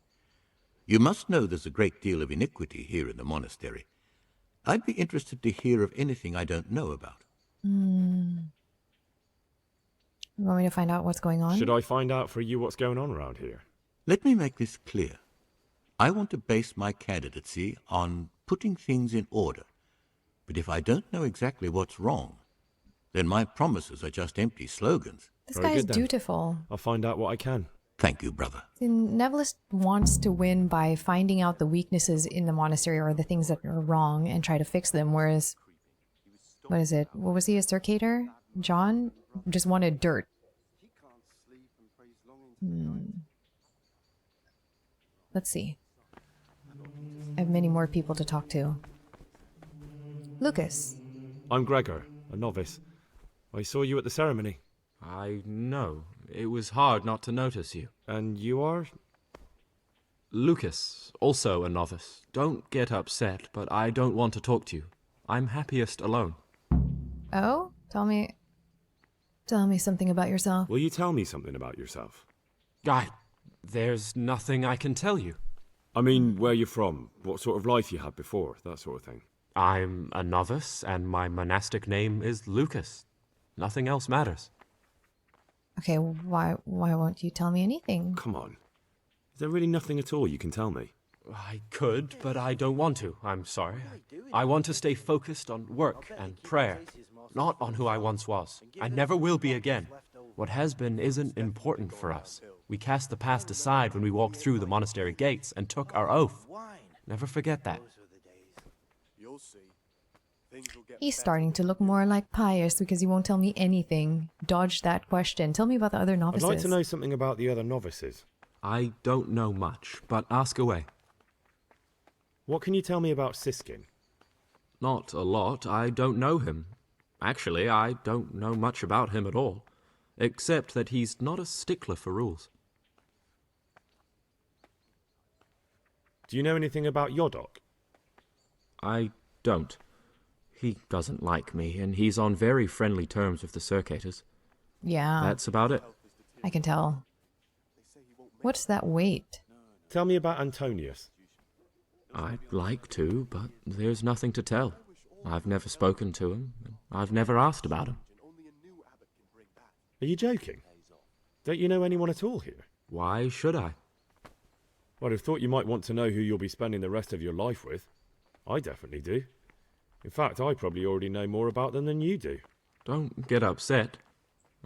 You must know there's a great deal of iniquity here in the monastery. I'd be interested to hear of anything I don't know about. You want me to find out what's going on? Should I find out for you what's going on around here? Let me make this clear. I want to base my candidacy on putting things in order. But if I don't know exactly what's wrong, then my promises are just empty slogans. This Very guy is good, then. dutiful. I'll find out what I can. Thank you, brother. See, Nevlis wants to win by finding out the weaknesses in the monastery or the things that are wrong and try to fix them, whereas, what is it? What was he, a circator? John just wanted dirt. Let's see. I have many more people to talk to. Lucas. I'm Gregor, a novice. I saw you at the ceremony. I know. It was hard not to notice you. And you are? Lucas, also a novice. Don't get upset, but I don't want to talk to you. I'm happiest alone. Oh? Tell me something about yourself. Will you tell me something about yourself? There's nothing I can tell you. I mean, where you're from, what sort of life you had before, that sort of thing. I'm a novice, and my monastic name is Lucas. Nothing else matters. Okay, why won't you tell me anything? Come on. Is there really nothing at all you can tell me? I could, but I don't want to. I'm sorry. I want to stay focused on work and prayer, not on who I once was. I never will be again. What has been isn't important for us. We cast the past aside when we walked through the monastery gates and took our oath. Never forget that. He's starting to look more like Pious because he won't tell me anything. Dodge that question. Tell me about the other novices. I'd like to know something about the other novices. I don't know much, but ask away. What can you tell me about Siskin? Not a lot. I don't know him. Actually, I don't know much about him at all, except that he's not a stickler for rules. Do you know anything about Yodok? I don't. He doesn't like me, and he's on very friendly terms with the circators. Yeah. That's about it. I can tell. What's that weight? Tell me about Antonius. I'd like to, but there's nothing to tell. I've never spoken to him. I've never asked about him. Are you joking? Don't you know anyone at all here? Why should I? I'd have thought you might want to know who you'll be spending the rest of your life with. I definitely do. In fact, I probably already know more about them than you do. Don't get upset.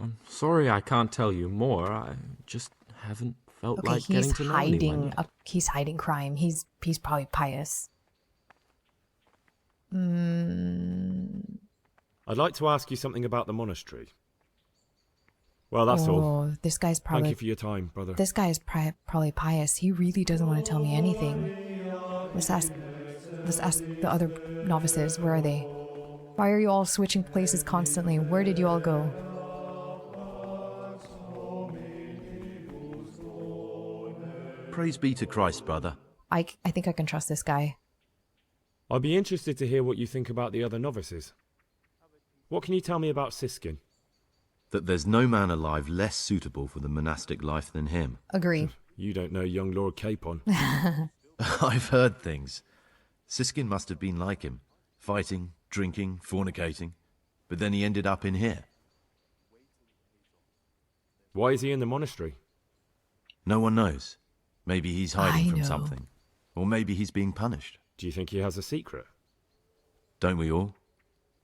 I'm sorry I can't tell you more. I just haven't felt Okay, like getting to know anyone. He's hiding crime. He's probably Pious. I'd like to ask you something about the monastery. Well, that's all. This guy's probably... Thank you for your time, brother. This guy is probably Pious. He really doesn't want to tell me anything. Let's ask the other novices. Where are they? Why are you all switching places constantly? Where did you all go? Praise be to Christ, brother. I think I can trust this guy. I'd be interested to hear what you think about the other novices. What can you tell me about Siskin? That there's no man alive less suitable for the monastic life than him. Agree. You don't know young Lord Capon. I've heard things. Siskin must have been like him. Fighting, drinking, fornicating. But then he ended up in here. Why is he in the monastery? No one knows. Maybe he's hiding from know. something. Or maybe he's being punished. Do you think he has a secret? Don't we all?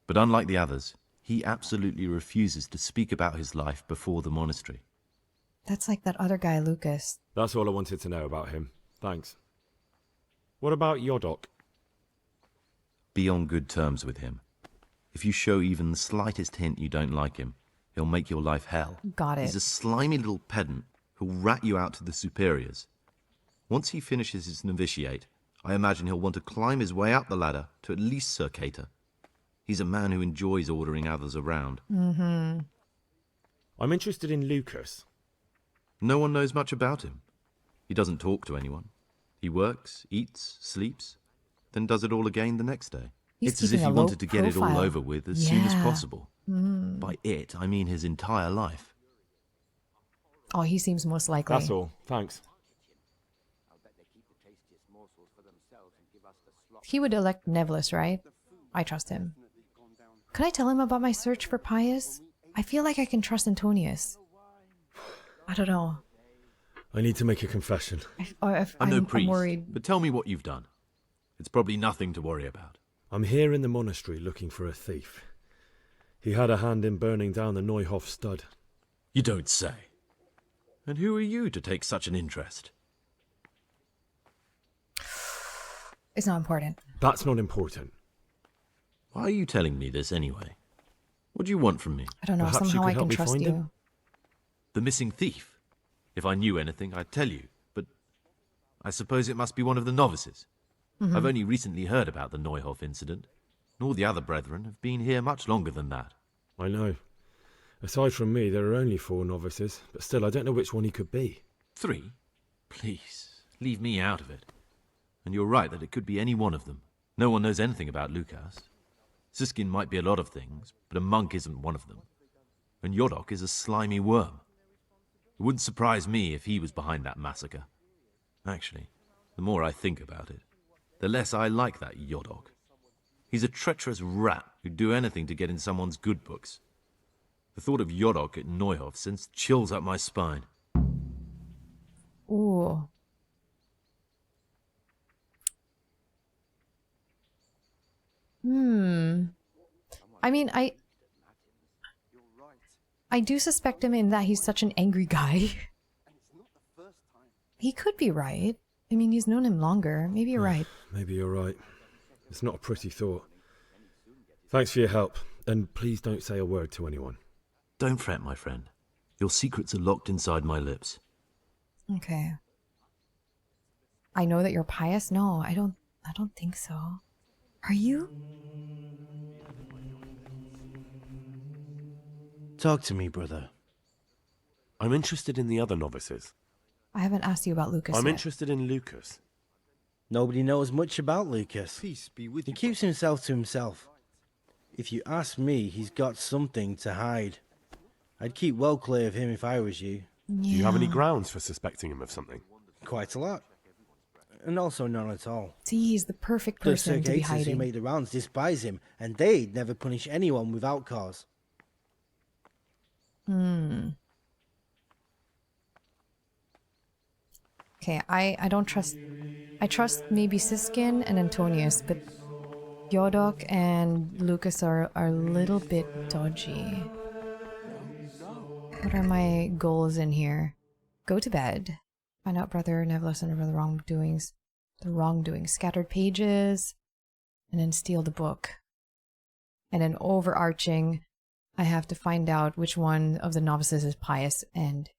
But unlike the others, he absolutely refuses to speak about his life before the monastery. That's like that other guy, Lucas. That's all I wanted to know about him. Thanks. What about Yodok? Be on good terms with him. If you show even the slightest hint you don't like him, he'll make your life hell. Got it. He's a slimy little pedant who'll rat you out to the superiors. Once he finishes his novitiate, I imagine he'll want to climb his way up the ladder to at least Sir Cater. He's a man who enjoys ordering others around. Mm-hmm. I'm interested in Lucas. No one knows much about him. He doesn't talk to anyone. He works, eats, sleeps, then does it all again the next day. He's it's as if he keeping a low wanted to get it all profile. over with as soon as Yeah. possible. Mm. By it, I mean his entire life. Oh, he seems most likely. That's all. Thanks. He would elect Nevlis, right? I trust him. Could I tell him about my search for Pious? I feel like I can trust Antonius. I don't know. I need to make a confession. I'm no priest, I'm worried. but tell me what you've done. It's probably nothing to worry about. I'm here in the monastery looking for a thief. He had a hand in burning down the Neuhof stud. You don't say. And who are you to take such an interest? It's not important. That's not important. Why are you telling me this anyway? What do you want from me? I don't know. Perhaps you Somehow could I help can me trust find you. him? The missing thief? If I knew anything, I'd tell you, but I suppose it must be one of the novices. Mhm. I've only recently heard about the Neuhof incident, and all the other brethren have been here much longer than that. I know. Aside from me, there are only 4 novices, but still, I don't know which one he could be. 3? Please, leave me out of it. And you're right that it could be any one of them. No one knows anything about Lucas. Siskin might be a lot of things, but a monk isn't one of them. And Yodok is a slimy worm. It wouldn't surprise me if he was behind that massacre. Actually, the more I think about it, the less I like that Yodok. He's a treacherous rat who'd do anything to get in someone's good books. The thought of Yodok at Neuhof sends chills up my spine. Ooh. I mean, I do suspect him in that he's such an angry guy. He could be right. I mean, he's known him longer. Maybe you're right. Maybe you're right. It's not a pretty thought. Thanks for your help, and please don't say a word to anyone. Don't fret, my friend. Your secrets are locked inside my lips. Okay. I know that you're pious. No, I don't think so. Are you? Talk to me, brother. I'm interested in the other novices. I haven't asked you about Lucas I'm yet. interested in Lucas. Nobody knows much about Lucas. Peace be with He you. keeps himself to himself. If you ask me, he's got something to hide. I'd keep well clear of him if I was you. Do you have any grounds for suspecting him of something? Quite a lot. And also none at all. See, he's the perfect The person to be Circators who hiding. make the rounds despise him, and they'd never punish anyone without cause. Okay, I don't trust... I trust maybe Siskin and Antonius, but Yodok and Lucas are a little bit dodgy. What are my goals in here? Go to bed. Find out Brother Nevlis and the wrongdoings. Scattered pages. And then steal the book. And then overarching, I have to find out which one of the novices is pious and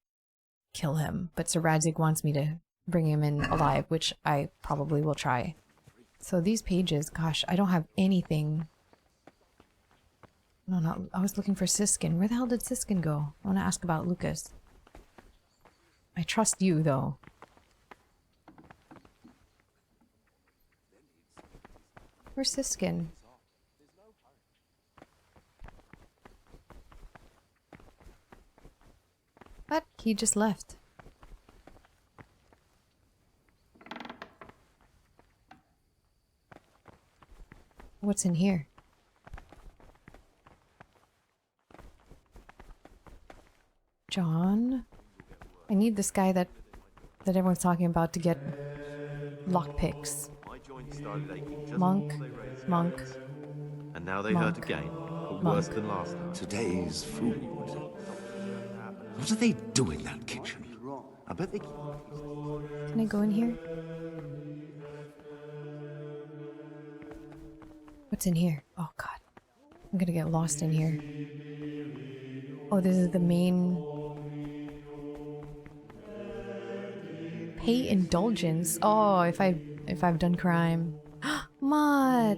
kill him. But Sir Radzig wants me to bring him in alive, which I probably will try. So these pages, gosh, I don't have anything. No, not. I was looking for Siskin. Where the hell did Siskin go? I want to ask about Lucas. I trust you, though. Where's Siskin? What? He just left. What's in here? John? I need this guy that everyone's talking about to get lockpicks. Monk. And now they Monk. hurt again, but Monk. worse than last time. Today's food. What do they do in that kitchen? I bet they... Can I go in here? What's in here? Oh god. I'm gonna get lost in here. Oh, this is the main... Pay indulgence. Oh, if I've done crime. Mutt!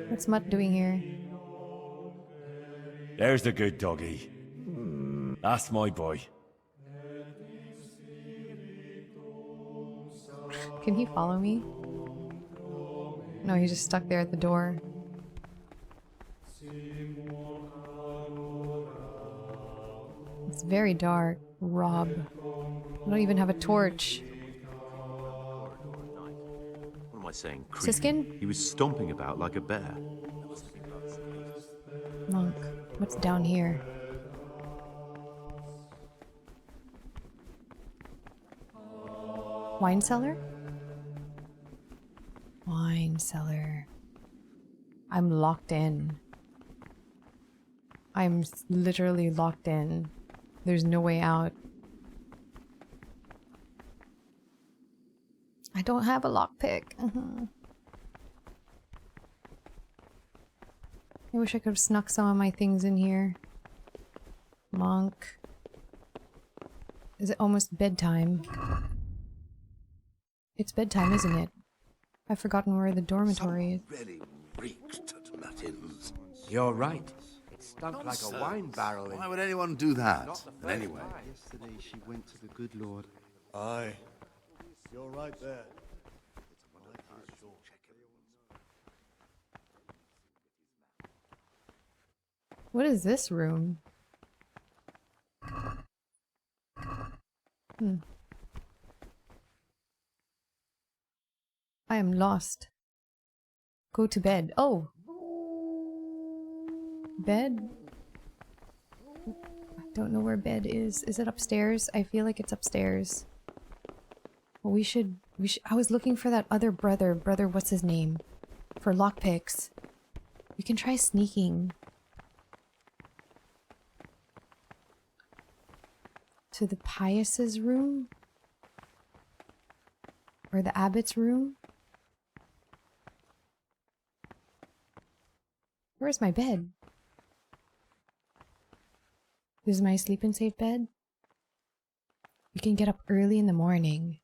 What's Mutt doing here? There's the good doggy. That's my boy. Can he follow me? No, he's just stuck there at the door. It's very dark. Rob. I don't even have a torch. What am I saying? Siskin? He was stomping about like a bear. Monk. What's down here? Wine cellar? Wine cellar. I'm locked in. I'm literally locked in. There's no way out. I don't have a lockpick. I wish I could have snuck some of my things in here. Monk. Is it almost bedtime? It's bedtime, isn't it? I've forgotten where the dormitory is. Really reeked at matins. You're right. It stunk like a wine barrel. Why would anyone do that? And anyway, Yesterday she went to the good Lord. Aye. You're right there. What is this room? I am lost. Go to bed. Oh! Bed? I don't know where bed is. Is it upstairs? I feel like it's upstairs. Well, we should... I was looking for that other brother. Brother, what's his name? For lockpicks. We can try sneaking. To the Pious's room? Or the abbot's room? Where's my bed? This is my sleep and safe bed? We can get up early in the morning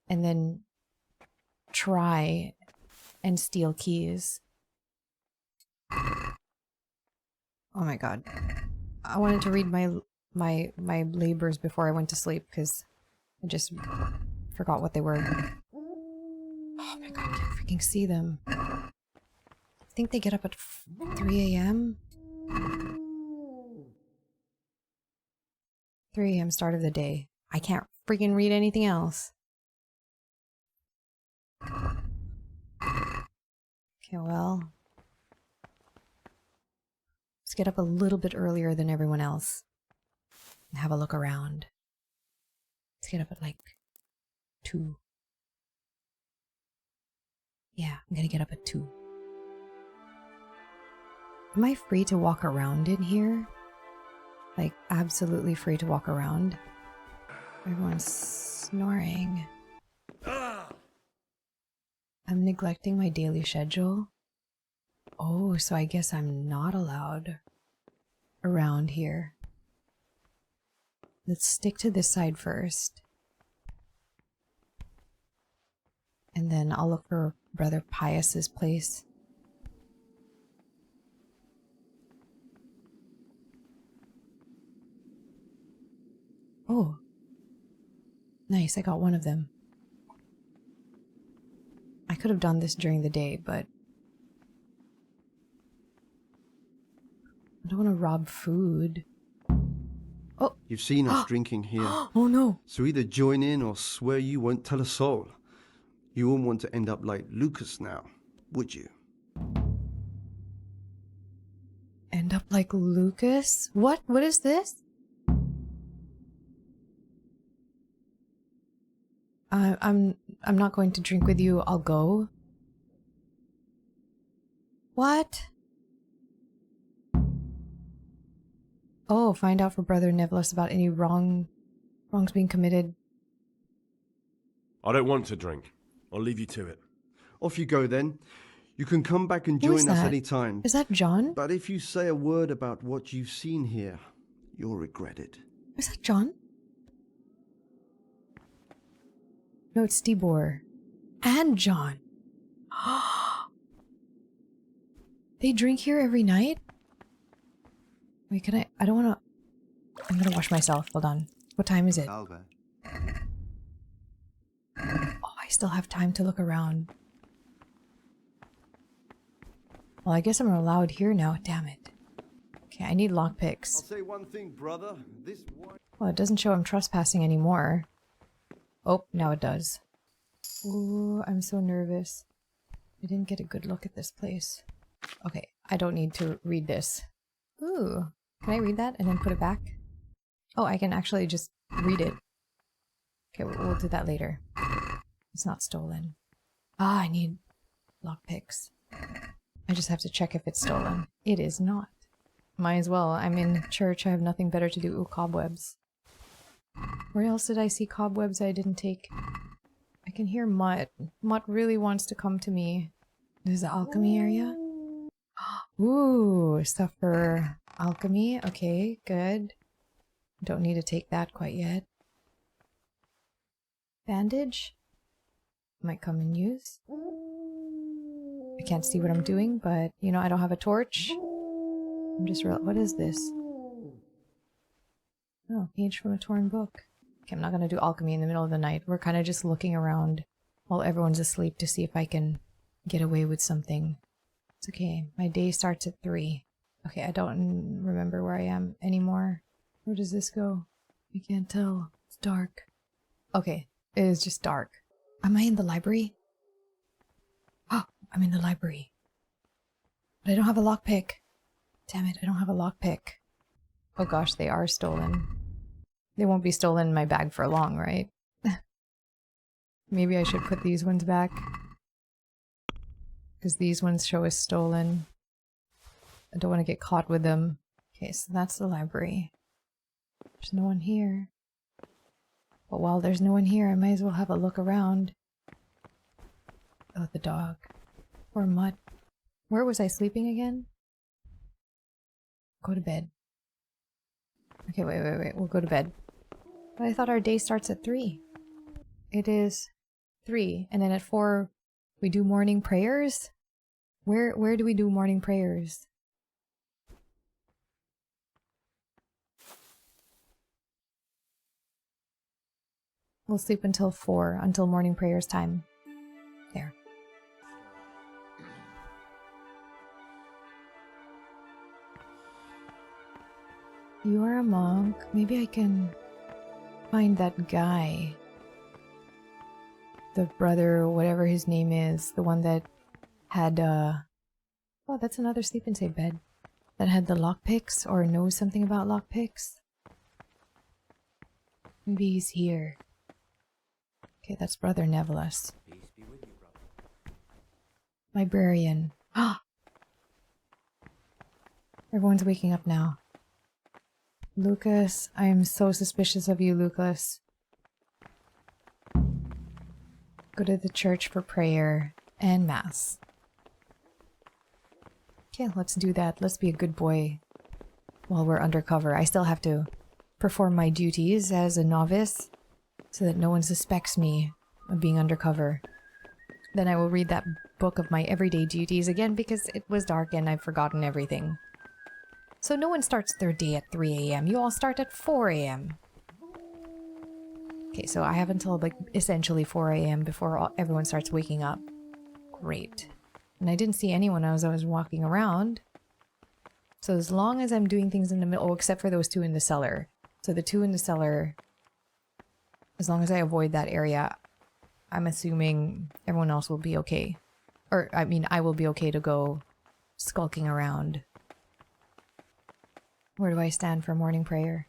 and then try and steal keys. Oh my god. I wanted to read my labors before I went to sleep because I just forgot what they were. Oh my god, I can't freaking see them. I think they get up at 3 a.m. 3 a.m. start of the day. I can't freaking read anything else. Okay, well. Let's get up a little bit earlier than everyone else. And have a look around. Let's get up at like 2. Yeah, I'm gonna get up at 2. Am I free to walk around in here? Like, absolutely free to walk around? Everyone's snoring. I'm neglecting my daily schedule. Oh, so I guess I'm not allowed around here. Let's stick to this side first. And then I'll look for Brother Pious's place. Oh. Nice, I got one of them. I could have done this during the day, but I don't want to rob food. Oh! You've seen us drinking here. Oh no! So either join in or swear you won't tell a soul. You won't want to end up like Lucas now, would you? End up like Lucas? What? What is this? I'm not going to drink with you. I'll go. What? Oh, find out for Brother Nicholas about any wrongs being committed. I don't want to drink. I'll leave you to it. Off you go then. You can come back and Who is join us that? any time. Is that John? But if you say a word about what you've seen here, you'll regret it. Is that John? No, it's Tibor. And John. They drink here every night? Wait, can I don't wanna... I'm gonna wash myself. Hold on. What time is it? Oh, I still have time to look around. Well, I guess I'm allowed here now. Damn it. Okay, I need lockpicks. I'll say one thing, brother. This wine... Well, it doesn't show I'm trespassing anymore. Oh, now it does. Ooh, I'm so nervous. I didn't get a good look at this place. Okay, I don't need to read this. Ooh, can I read that and then put it back? Oh, I can actually just read it. Okay, we'll do that later. It's not stolen. Ah, I need lockpicks. I just have to check if it's stolen. It is not. Might as well. I'm in church. I have nothing better to do. Ooh, cobwebs. Where else did I see cobwebs I didn't take? I can hear Mutt. Mutt really wants to come to me. This is the alchemy area? Ooh, stuff for alchemy. Okay, good. Don't need to take that quite yet. Bandage? Might come in use. I can't see what I'm doing, but, you know, I don't have a torch. I'm just what is this? Oh, page from a torn book. Okay, I'm not gonna do alchemy in the middle of the night. We're kind of just looking around while everyone's asleep to see if I can get away with something. It's okay. My day starts at 3. Okay, I don't remember where I am anymore. Where does this go? I can't tell. It's dark. Okay, it is just dark. Am I in the library? Oh, I'm in the library. But I don't have a lockpick. Damn it, I don't have a lockpick. Oh gosh, they are stolen. They won't be stolen in my bag for long, right? Maybe I should put these ones back. Because these ones show as stolen. I don't want to get caught with them. Okay, so that's the library. There's no one here. But while there's no one here, I might as well have a look around. Oh, the dog. Poor Mutt. Where was I sleeping again? Go to bed. Okay, wait. We'll go to bed. But I thought our day starts at 3. It is 3. And then at 4, we do morning prayers? Where do we do morning prayers? We'll sleep until 4, until morning prayers time. There. You are a monk. Maybe I can find that guy. The brother, whatever his name is. The one that had, oh, that's another sleep and save bed. That had the lockpicks, or knows something about lockpicks. Maybe he's here. Okay, that's Brother Nevelas. Peace be with you, brother. Librarian. Ah! Everyone's waking up now. Lucas, I am so suspicious of you, Lucas. Go to the church for prayer and mass. Okay, let's do that. Let's be a good boy while we're undercover. I still have to perform my duties as a novice so that no one suspects me of being undercover. Then I will read that book of my everyday duties again because it was dark and I've forgotten everything. So no one starts their day at 3 a.m. You all start at 4 a.m. Okay, so I have until like essentially 4 a.m. before everyone starts waking up. Great. And I didn't see anyone as I was walking around. So as long as I'm doing things in the middle, oh, except for those 2 in the cellar. So the 2 in the cellar, as long as I avoid that area, I'm assuming everyone else will be okay. Or, I mean, I will be okay to go skulking around. Where do I stand for morning prayer?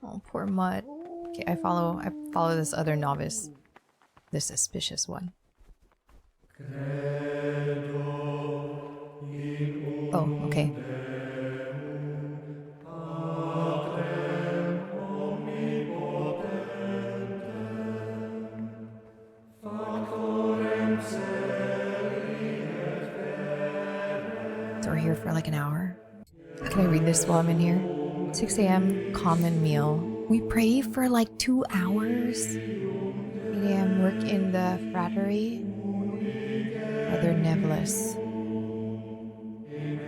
Oh, poor Mutt. Okay, I follow this other novice. The suspicious one. Oh, okay. We're here for like an hour. Can I read this while I'm in here? 6 a.m. common meal. We pray for like 2 hours. 8 a.m. work in the frattery. Brother Nevelis.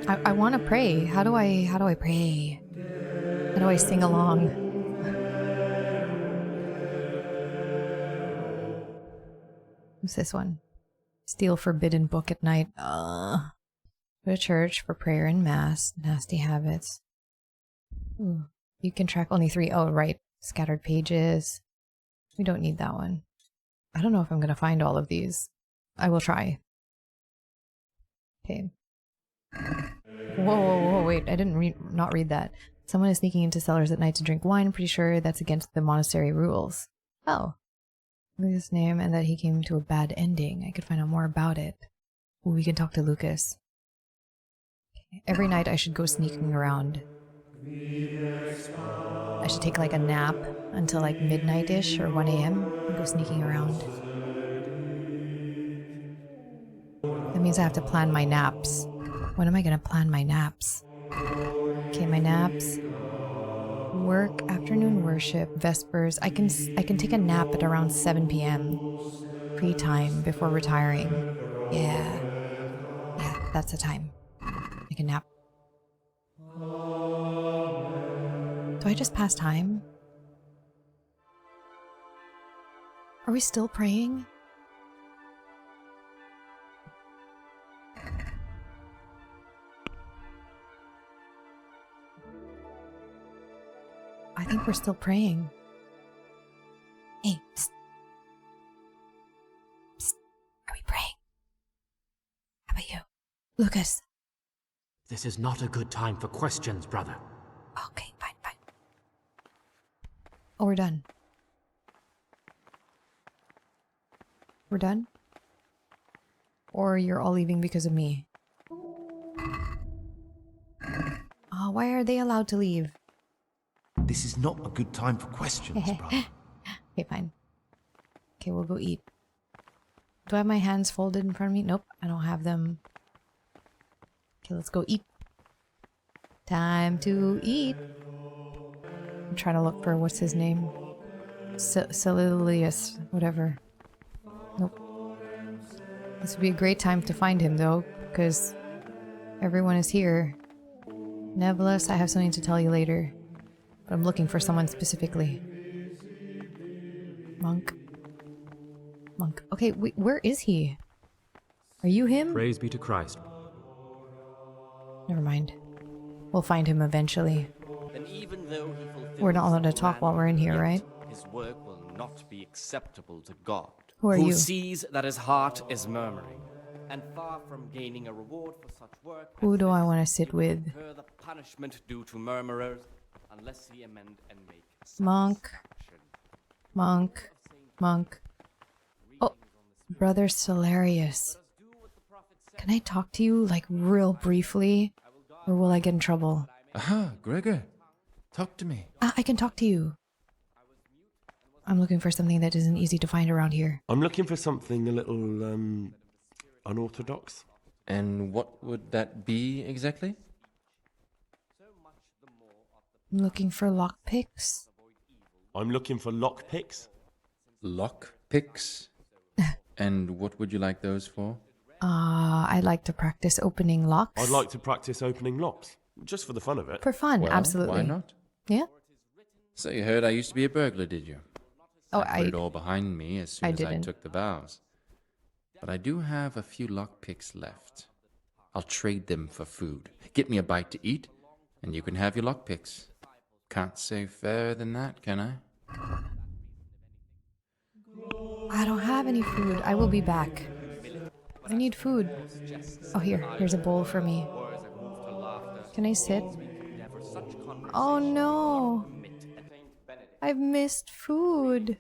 I want to pray. How do I pray? How do I sing along? What's this one? Steal forbidden book at night. Go to church for prayer and mass. Nasty habits. Ooh. You can track only 3. Oh, right. Scattered pages. We don't need that one. I don't know if I'm going to find all of these. I will try. Okay. Whoa, wait. I didn't not read that. Someone is sneaking into cellars at night to drink wine. I'm pretty sure that's against the monastery rules. Oh. Look at his name and that he came to a bad ending. I could find out more about it. Ooh, we can talk to Lucas. Okay. Every night I should go sneaking around. I should take like a nap until like midnight-ish or 1 a.m. and go sneaking around. That means I have to plan my naps. When am I gonna plan my naps? Okay, my naps. Work, afternoon worship, vespers. I can take a nap at around 7 p.m. Free time before retiring. Yeah, that's the time. I can nap. Do I just pass time? Are we still praying? I think we're still praying. Hey, psst. Psst. Are we praying? How about you? Lucas. This is not a good time for questions, brother. Okay, fine. Oh, we're done. We're done? Or you're all leaving because of me? Oh, why are they allowed to leave? This is not a good time for questions, brother. Okay, fine. Okay, we'll go eat. Do I have my hands folded in front of me? Nope, I don't have them. Okay, let's go eat. Time to eat. I'm trying to look for what's his name. Celilius, whatever. Nope. This would be a great time to find him, though, because everyone is here. Nevelis, I have something to tell you later. But I'm looking for someone specifically. Monk. Okay, wait, where is he? Are you him? Praise be to Christ. Never mind. We'll find him eventually. Then even though he fulfills We're not allowed to talk while we're in here, right? His work will not be acceptable to God. Who are you? Who sees that his heart is murmuring, and far from gaining a reward for such work. Who do I want to sit with? Incur the punishment due to murmurers, unless he amend and make Monk. Oh, Brother Celarius. Can I talk to you, like, real briefly? Or will I get in trouble? Aha, Gregor. Talk to me. I can talk to you. I'm looking for something that isn't easy to find around here. I'm looking for something a little, unorthodox. And what would that be exactly? I'm looking for lockpicks. I'm looking for lockpicks. Lockpicks? And what would you like those for? I'd like to practice opening locks. I'd like to practice opening locks, just for the fun of it. For fun, well, absolutely. Why not? Yeah? So you heard I used to be a burglar, did you? Oh, I put it all behind me as soon as I didn't. took the vows. But I do have a few lockpicks left. I'll trade them for food. Get me a bite to eat, and you can have your lockpicks. Can't say fairer than that, can I? I don't have any food. I will be back. I need food. Oh, here's a bowl for me. Can I sit? Oh no! I've missed food.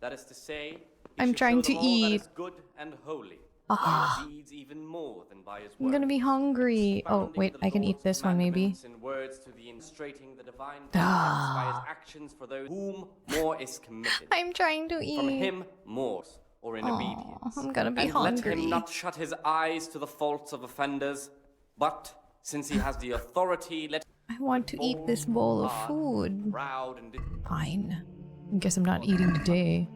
That is to say, I'm trying to eat. Good and holy. Ah. Even more than by his I'm gonna be hungry. Oh, wait, I can eat this one maybe. In words to the instrating the divine Ah. by his actions for those whom more is committed. I'm trying to eat. From him more, or in obedience. I'm gonna be and hungry. let him not shut his eyes to the faults of offenders, But since he has the authority, let I want to eat this bowl of food. Fine. I guess I'm not eating today.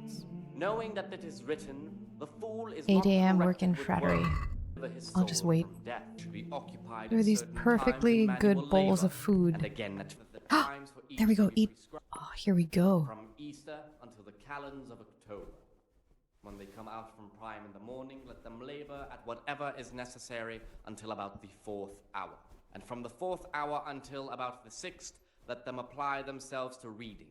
knowing that it is written, the fool is 8 not a.m. work corrected in with frattery. word, his I'll just soul wait. from death should be occupied There are at these certain times perfectly in good manual bowls labor, of food. and again that the times for each There we go. should be Eat. prescribed Oh, here we go. from Easter until the calends of October. When they come out from prime in the morning, let them labor at whatever is necessary until about the 4th hour. And from the 4th hour until about the 6th, let them apply themselves to reading.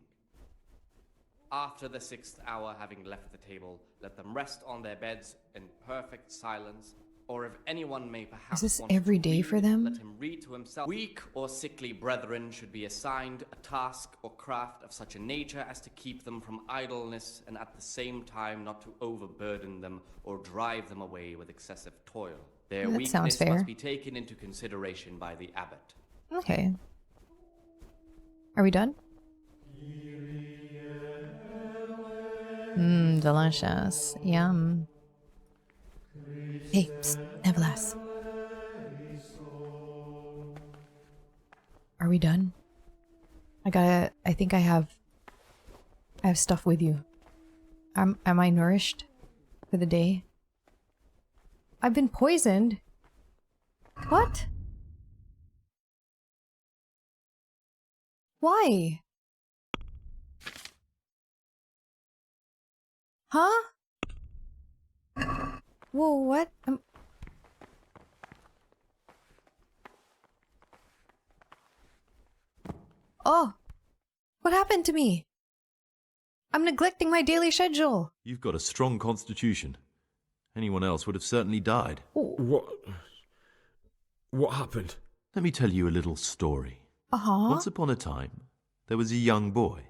After the 6th hour, having left the table, let them rest on their beds in perfect silence, or if anyone may perhaps Is this want every to day read, for them? let him read to himself. Weak or sickly brethren should be assigned a task or craft of such a nature as to keep them from idleness, and at the same time not to overburden them or drive them away with excessive toil. Their That sounds weakness fair. must be taken into consideration by the abbot. Okay. Are we done? Mmm, delicious. Yum. Hey, psst, Nevertheless. Are we done? I think I have stuff with you. Am I nourished for the day? I've been poisoned. What? Why? Huh? Whoa, what? Oh! What happened to me? I'm neglecting my daily schedule. You've got a strong constitution. Anyone else would have certainly died. What happened? Let me tell you a little story. Once upon a time, there was a young boy.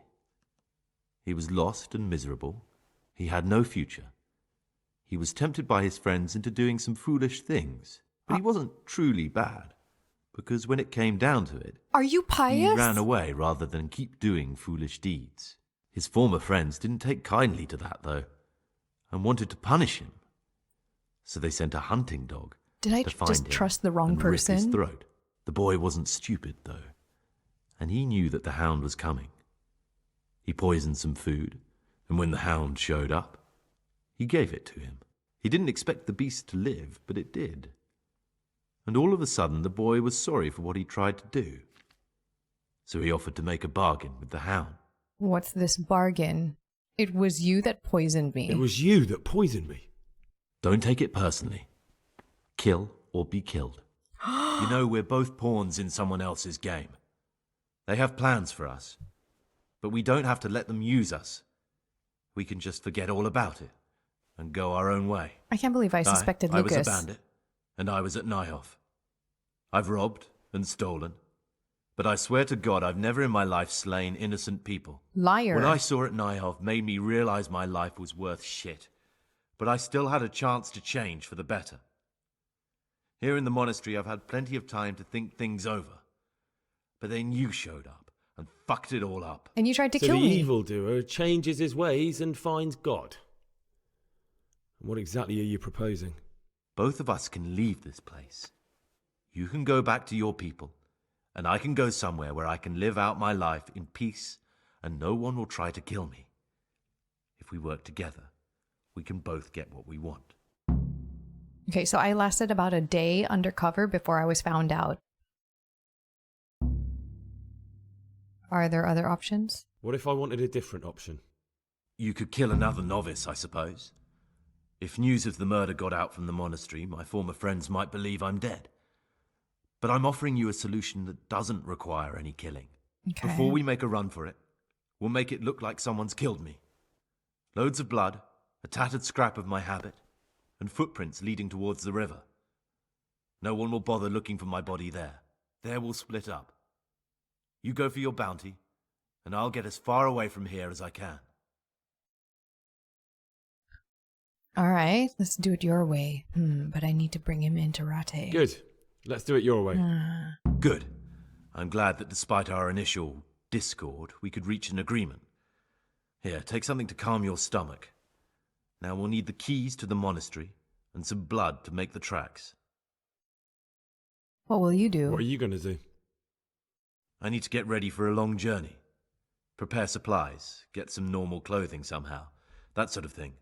He was lost and miserable. He had no future. He was tempted by his friends into doing some foolish things, but he wasn't truly bad, because when it came down to it, are you pious? he ran away rather than keep doing foolish deeds. His former friends didn't take kindly to that, though, and wanted to punish him. So they sent a hunting dog Did I to find just him trust the wrong and rip his person? throat. The boy wasn't stupid, though, and he knew that the hound was coming. He poisoned some food, and when the hound showed up, he gave it to him. He didn't expect the beast to live, but it did. And all of a sudden, the boy was sorry for what he tried to do. So he offered to make a bargain with the hound. What's this bargain? It was you that poisoned me. It was you that poisoned me. Don't take it personally. Kill or be killed. You know, we're both pawns in someone else's game. They have plans for us, but we don't have to let them use us. We can just forget all about it and go our own way. I can't believe I suspected I Lucas. was a bandit, and I was at Nyhoff. I've robbed and stolen, but I swear to God I've never in my life slain innocent people. Liar. What I saw at Nyhoff made me realize my life was worth shit, but I still had a chance to change for the better. Here in the monastery I've had plenty of time to think things over, but then you showed up and fucked it all up. And you tried to so kill the me. evildoer changes his ways and finds God. What exactly are you proposing? Both of us can leave this place. You can go back to your people, and I can go somewhere where I can live out my life in peace, and no one will try to kill me. If we work together, we can both get what we want. Okay, so I lasted about a day undercover before I was found out. Are there other options? What if I wanted a different option? You could kill another novice, I suppose. If news of the murder got out from the monastery, my former friends might believe I'm dead. But I'm offering you a solution that doesn't require any killing. Okay. Before we make a run for it, we'll make it look like someone's killed me. Loads of blood, a tattered scrap of my habit, and footprints leading towards the river. No one will bother looking for my body there. There we'll split up. You go for your bounty, and I'll get as far away from here as I can. All right, let's do it your way. But I need to bring him into Rate. Good. Let's do it your way. Good. I'm glad that despite our initial discord, we could reach an agreement. Here, take something to calm your stomach. Now we'll need the keys to the monastery and some blood to make the tracks. What will you do? What are you going to do? I need to get ready for a long journey. Prepare supplies, get some normal clothing somehow. That sort of thing.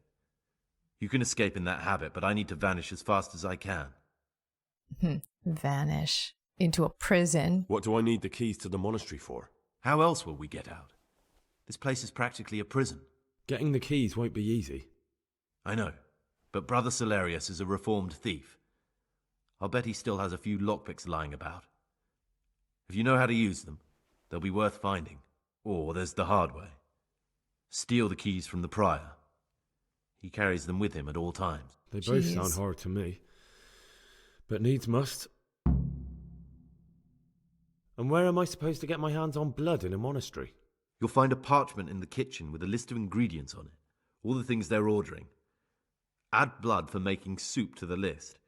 You can escape in that habit, but I need to vanish as fast as I can. Vanish. Into a prison. What do I need the keys to the monastery for? How else will we get out? This place is practically a prison. Getting the keys won't be easy. I know, but Brother Celerius is a reformed thief. I'll bet he still has a few lockpicks lying about. If you know how to use them, they'll be worth finding. Or there's the hard way. Steal the keys from the prior. He carries them with him at all times. They both sound hard to me. But needs must. And where am I supposed to get my hands on blood in a monastery? You'll find a parchment in the kitchen with a list of ingredients on it. All the things they're ordering. Add blood for making soup to the list.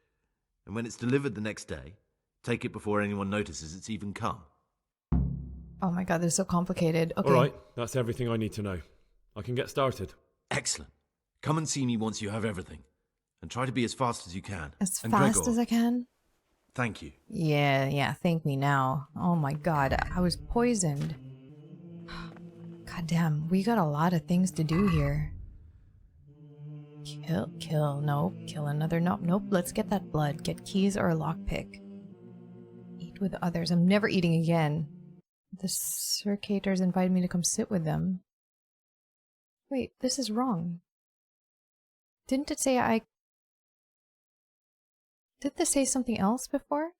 And when it's delivered the next day, take it before anyone notices it's even come. Oh my god, this is so complicated. Okay. All right, that's everything I need to know. I can get started. Excellent. Come and see me once you have everything. And try to be as fast as you can. As and fast Gregor, as I can? thank you. Yeah, thank me now. Oh my god, I was poisoned. God damn, we got a lot of things to do here. Kill, nope. Kill another, nope. Let's get that blood. Get keys or a lockpick. Eat with others. I'm never eating again. The circators invited me to come sit with them. Wait, this is wrong. Didn't it say I... Did this say something else before?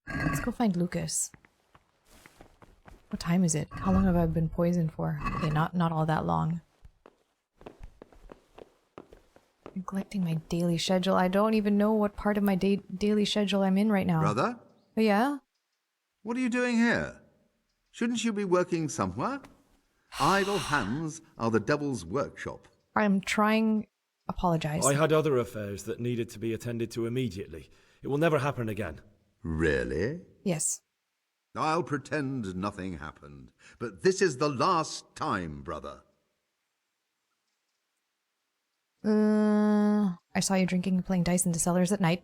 Let's go find Lucas. What time is it? How long have I been poisoned for? Okay, not all that long. Neglecting my daily schedule. I don't even know what part of my daily schedule I'm in right now. Brother? Oh, yeah? What are you doing here? Shouldn't you be working somewhere? Idle hands are the devil's workshop. I'm trying... Apologize. I had other affairs that needed to be attended to immediately. It will never happen again. Really? Yes. I'll pretend nothing happened. But this is the last time, brother. I saw you drinking and playing dice in the cellars at night.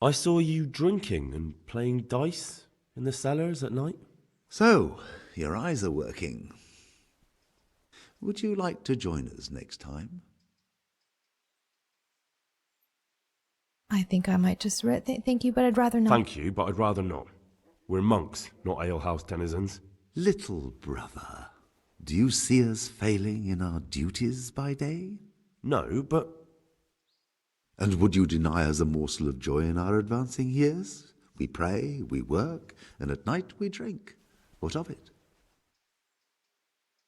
I saw you drinking and playing dice in the cellars at night. So, your eyes are working. Would you like to join us next time? I think I might just thank you, but I'd rather not. Thank you, but I'd rather not. We're monks, not alehouse denizens. Little brother, do you see us failing in our duties by day? No, but... And would you deny us a morsel of joy in our advancing years? We pray, we work, and at night we drink. What of it?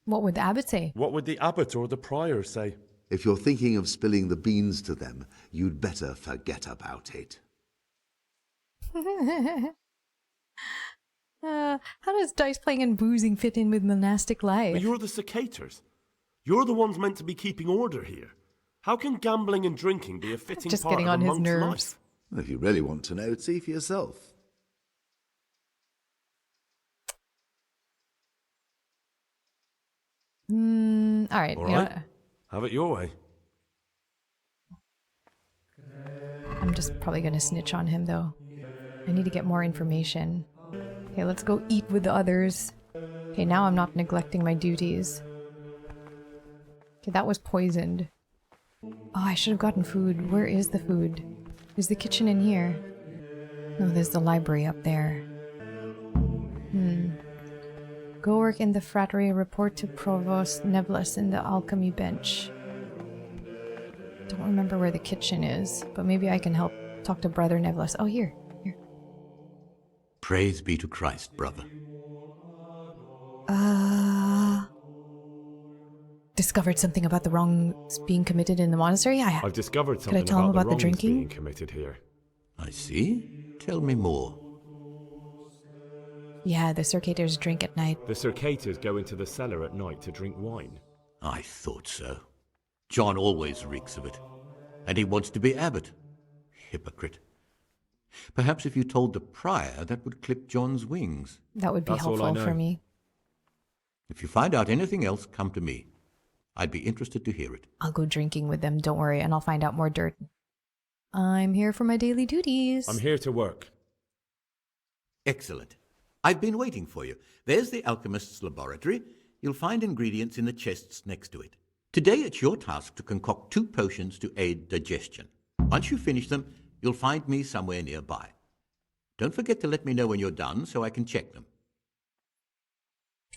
What would the abbot say? What would the abbot or the prior say? If you're thinking of spilling the beans to them, you'd better forget about it. How does dice playing and boozing fit in with monastic life? But you're the cicators. You're the ones meant to be keeping order here. How can gambling and drinking be a fitting Just part getting of on a his monk's nerves. life? Well, if you really want to know, see for yourself. All right. All you know right. what? Have it your way. I'm just probably going to snitch on him, though. I need to get more information. Okay, let's go eat with the others. Okay, now I'm not neglecting my duties. Okay, that was poisoned. Oh, I should have gotten food. Where is the food? Is the kitchen in here? No, there's the library up there. Go work in the frattery, report to Provost Nebulus in the alchemy bench. Don't remember where the kitchen is, but maybe I can help talk to Brother Nebulus. Oh, here. Praise be to Christ, brother. Discovered something about the wrongs being committed in the monastery? I've discovered something tell him about about the wrongs drinking? being committed here. I see. Tell me more. Yeah, the circators drink at night. The circators go into the cellar at night to drink wine. I thought so. John always reeks of it. And he wants to be abbot. Hypocrite. Perhaps if you told the prior, that would clip John's wings. That would be That's all I helpful for know. me. If you find out anything else, come to me. I'd be interested to hear it. I'll go drinking with them, don't worry, and I'll find out more dirt. I'm here for my daily duties. I'm here to work. Excellent. I've been waiting for you. There's the alchemist's laboratory. You'll find ingredients in the chests next to it. Today it's your task to concoct 2 potions to aid digestion. Once you finish them, you'll find me somewhere nearby. Don't forget to let me know when you're done so I can check them.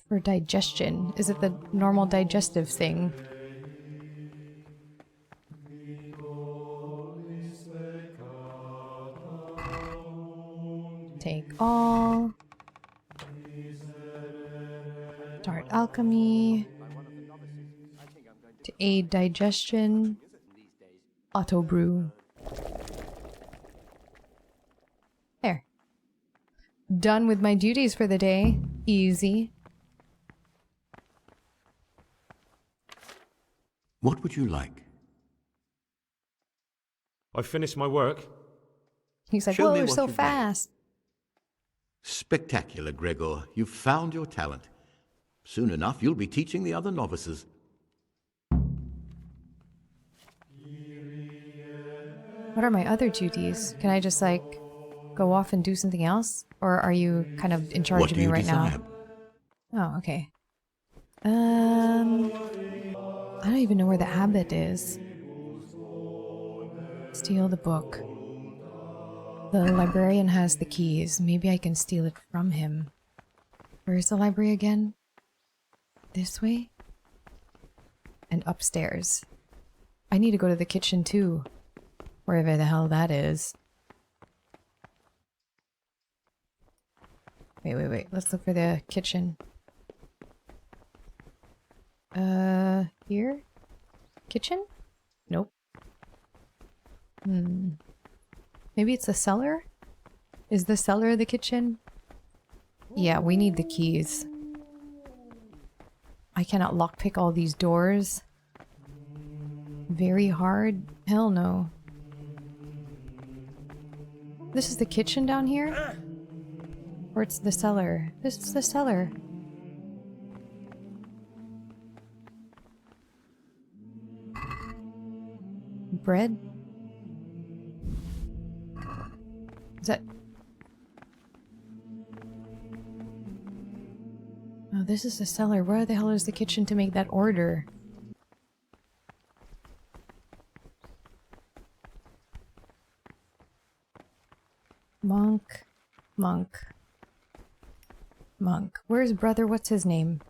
For digestion. Is it the normal digestive thing? Take all. Start alchemy. To aid digestion. Auto brew. There. Done with my duties for the day. Easy. What would you like? I've finished my work. He's like, Show whoa, me you're what so you've made. fast. Spectacular, Gregor. You've found your talent. Soon enough, you'll be teaching the other novices. What are my other duties? Can I just, like, go off and do something else? Or are you kind of in charge What of do me you right desire? now? Oh, okay. I don't even know where the abbot is. Steal the book. The librarian has the keys. Maybe I can steal it from him. Where's the library again? This way? And upstairs. I need to go to the kitchen too. Wherever the hell that is. Wait. Let's look for the kitchen. Here? Kitchen? Nope. Maybe it's the cellar? Is the cellar the kitchen? Yeah, we need the keys. I cannot lockpick all these doors. Very hard? Hell no. This is the kitchen down here? Or it's the cellar? This is the cellar. Bread? Is that... Oh, this is the cellar. Where the hell is the kitchen to make that order? Monk. Where's brother? What's his name?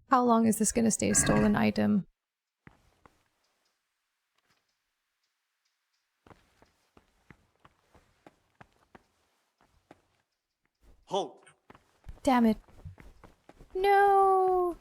How long is this gonna stay a stolen item? Halt! Damn it. No!